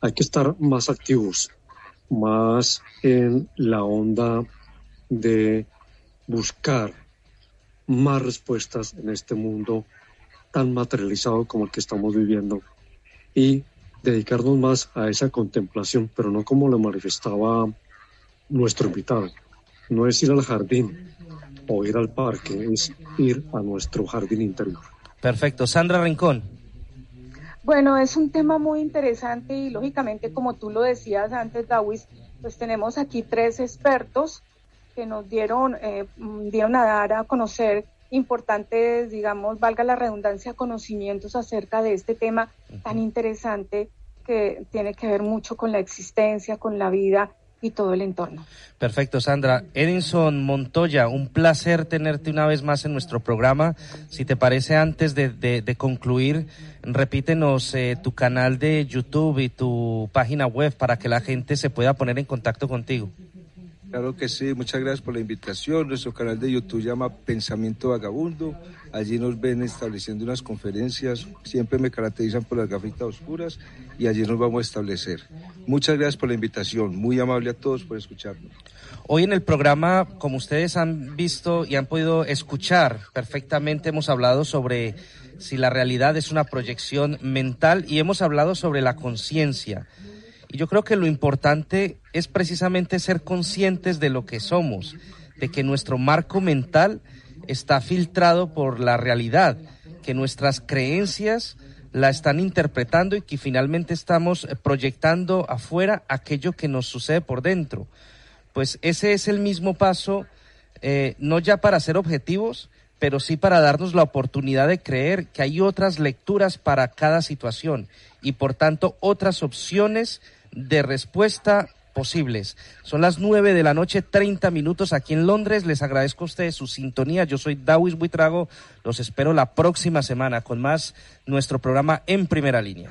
D: Hay que estar más activos, más en la onda de buscar más respuestas en este mundo tan materializado como el que estamos viviendo, y dedicarnos más a esa contemplación, pero no como lo manifestaba nuestro invitado. No es ir al jardín o ir al parque, es ir a nuestro jardín interior.
A: Perfecto. Sandra Rincón.
B: Bueno, es un tema muy interesante y lógicamente, como tú lo decías antes, Dawis, pues tenemos aquí 3 expertos que nos dieron a dar a conocer importantes, digamos, valga la redundancia, conocimientos acerca de este tema tan interesante que tiene que ver mucho con la existencia, con la vida y todo el entorno.
A: Perfecto, Sandra. Edinson Montoya, un placer tenerte una vez más en nuestro programa. Si te parece, antes de concluir, repítenos tu canal de YouTube y tu página web para que la gente se pueda poner en contacto contigo.
E: Claro que sí, muchas gracias por la invitación. Nuestro canal de YouTube se llama Pensamiento Vagabundo. Allí nos ven estableciendo unas conferencias. Siempre me caracterizan por las gafitas oscuras y allí nos vamos a establecer. Muchas gracias por la invitación. Muy amable a todos por escucharnos.
A: Hoy en el programa, como ustedes han visto y han podido escuchar perfectamente, hemos hablado sobre si la realidad es una proyección mental y hemos hablado sobre la conciencia. Y yo creo que lo importante es precisamente ser conscientes de lo que somos, de que nuestro marco mental está filtrado por la realidad, que nuestras creencias la están interpretando y que finalmente estamos proyectando afuera aquello que nos sucede por dentro. Pues ese es el mismo paso, no ya para ser objetivos, pero sí para darnos la oportunidad de creer que hay otras lecturas para cada situación y por tanto otras opciones de respuesta posibles. Son las 9:30 p.m. aquí en Londres. Les agradezco a ustedes su sintonía. Yo soy Dawis Buitrago. Los espero la próxima semana con más nuestro programa En Primera Línea.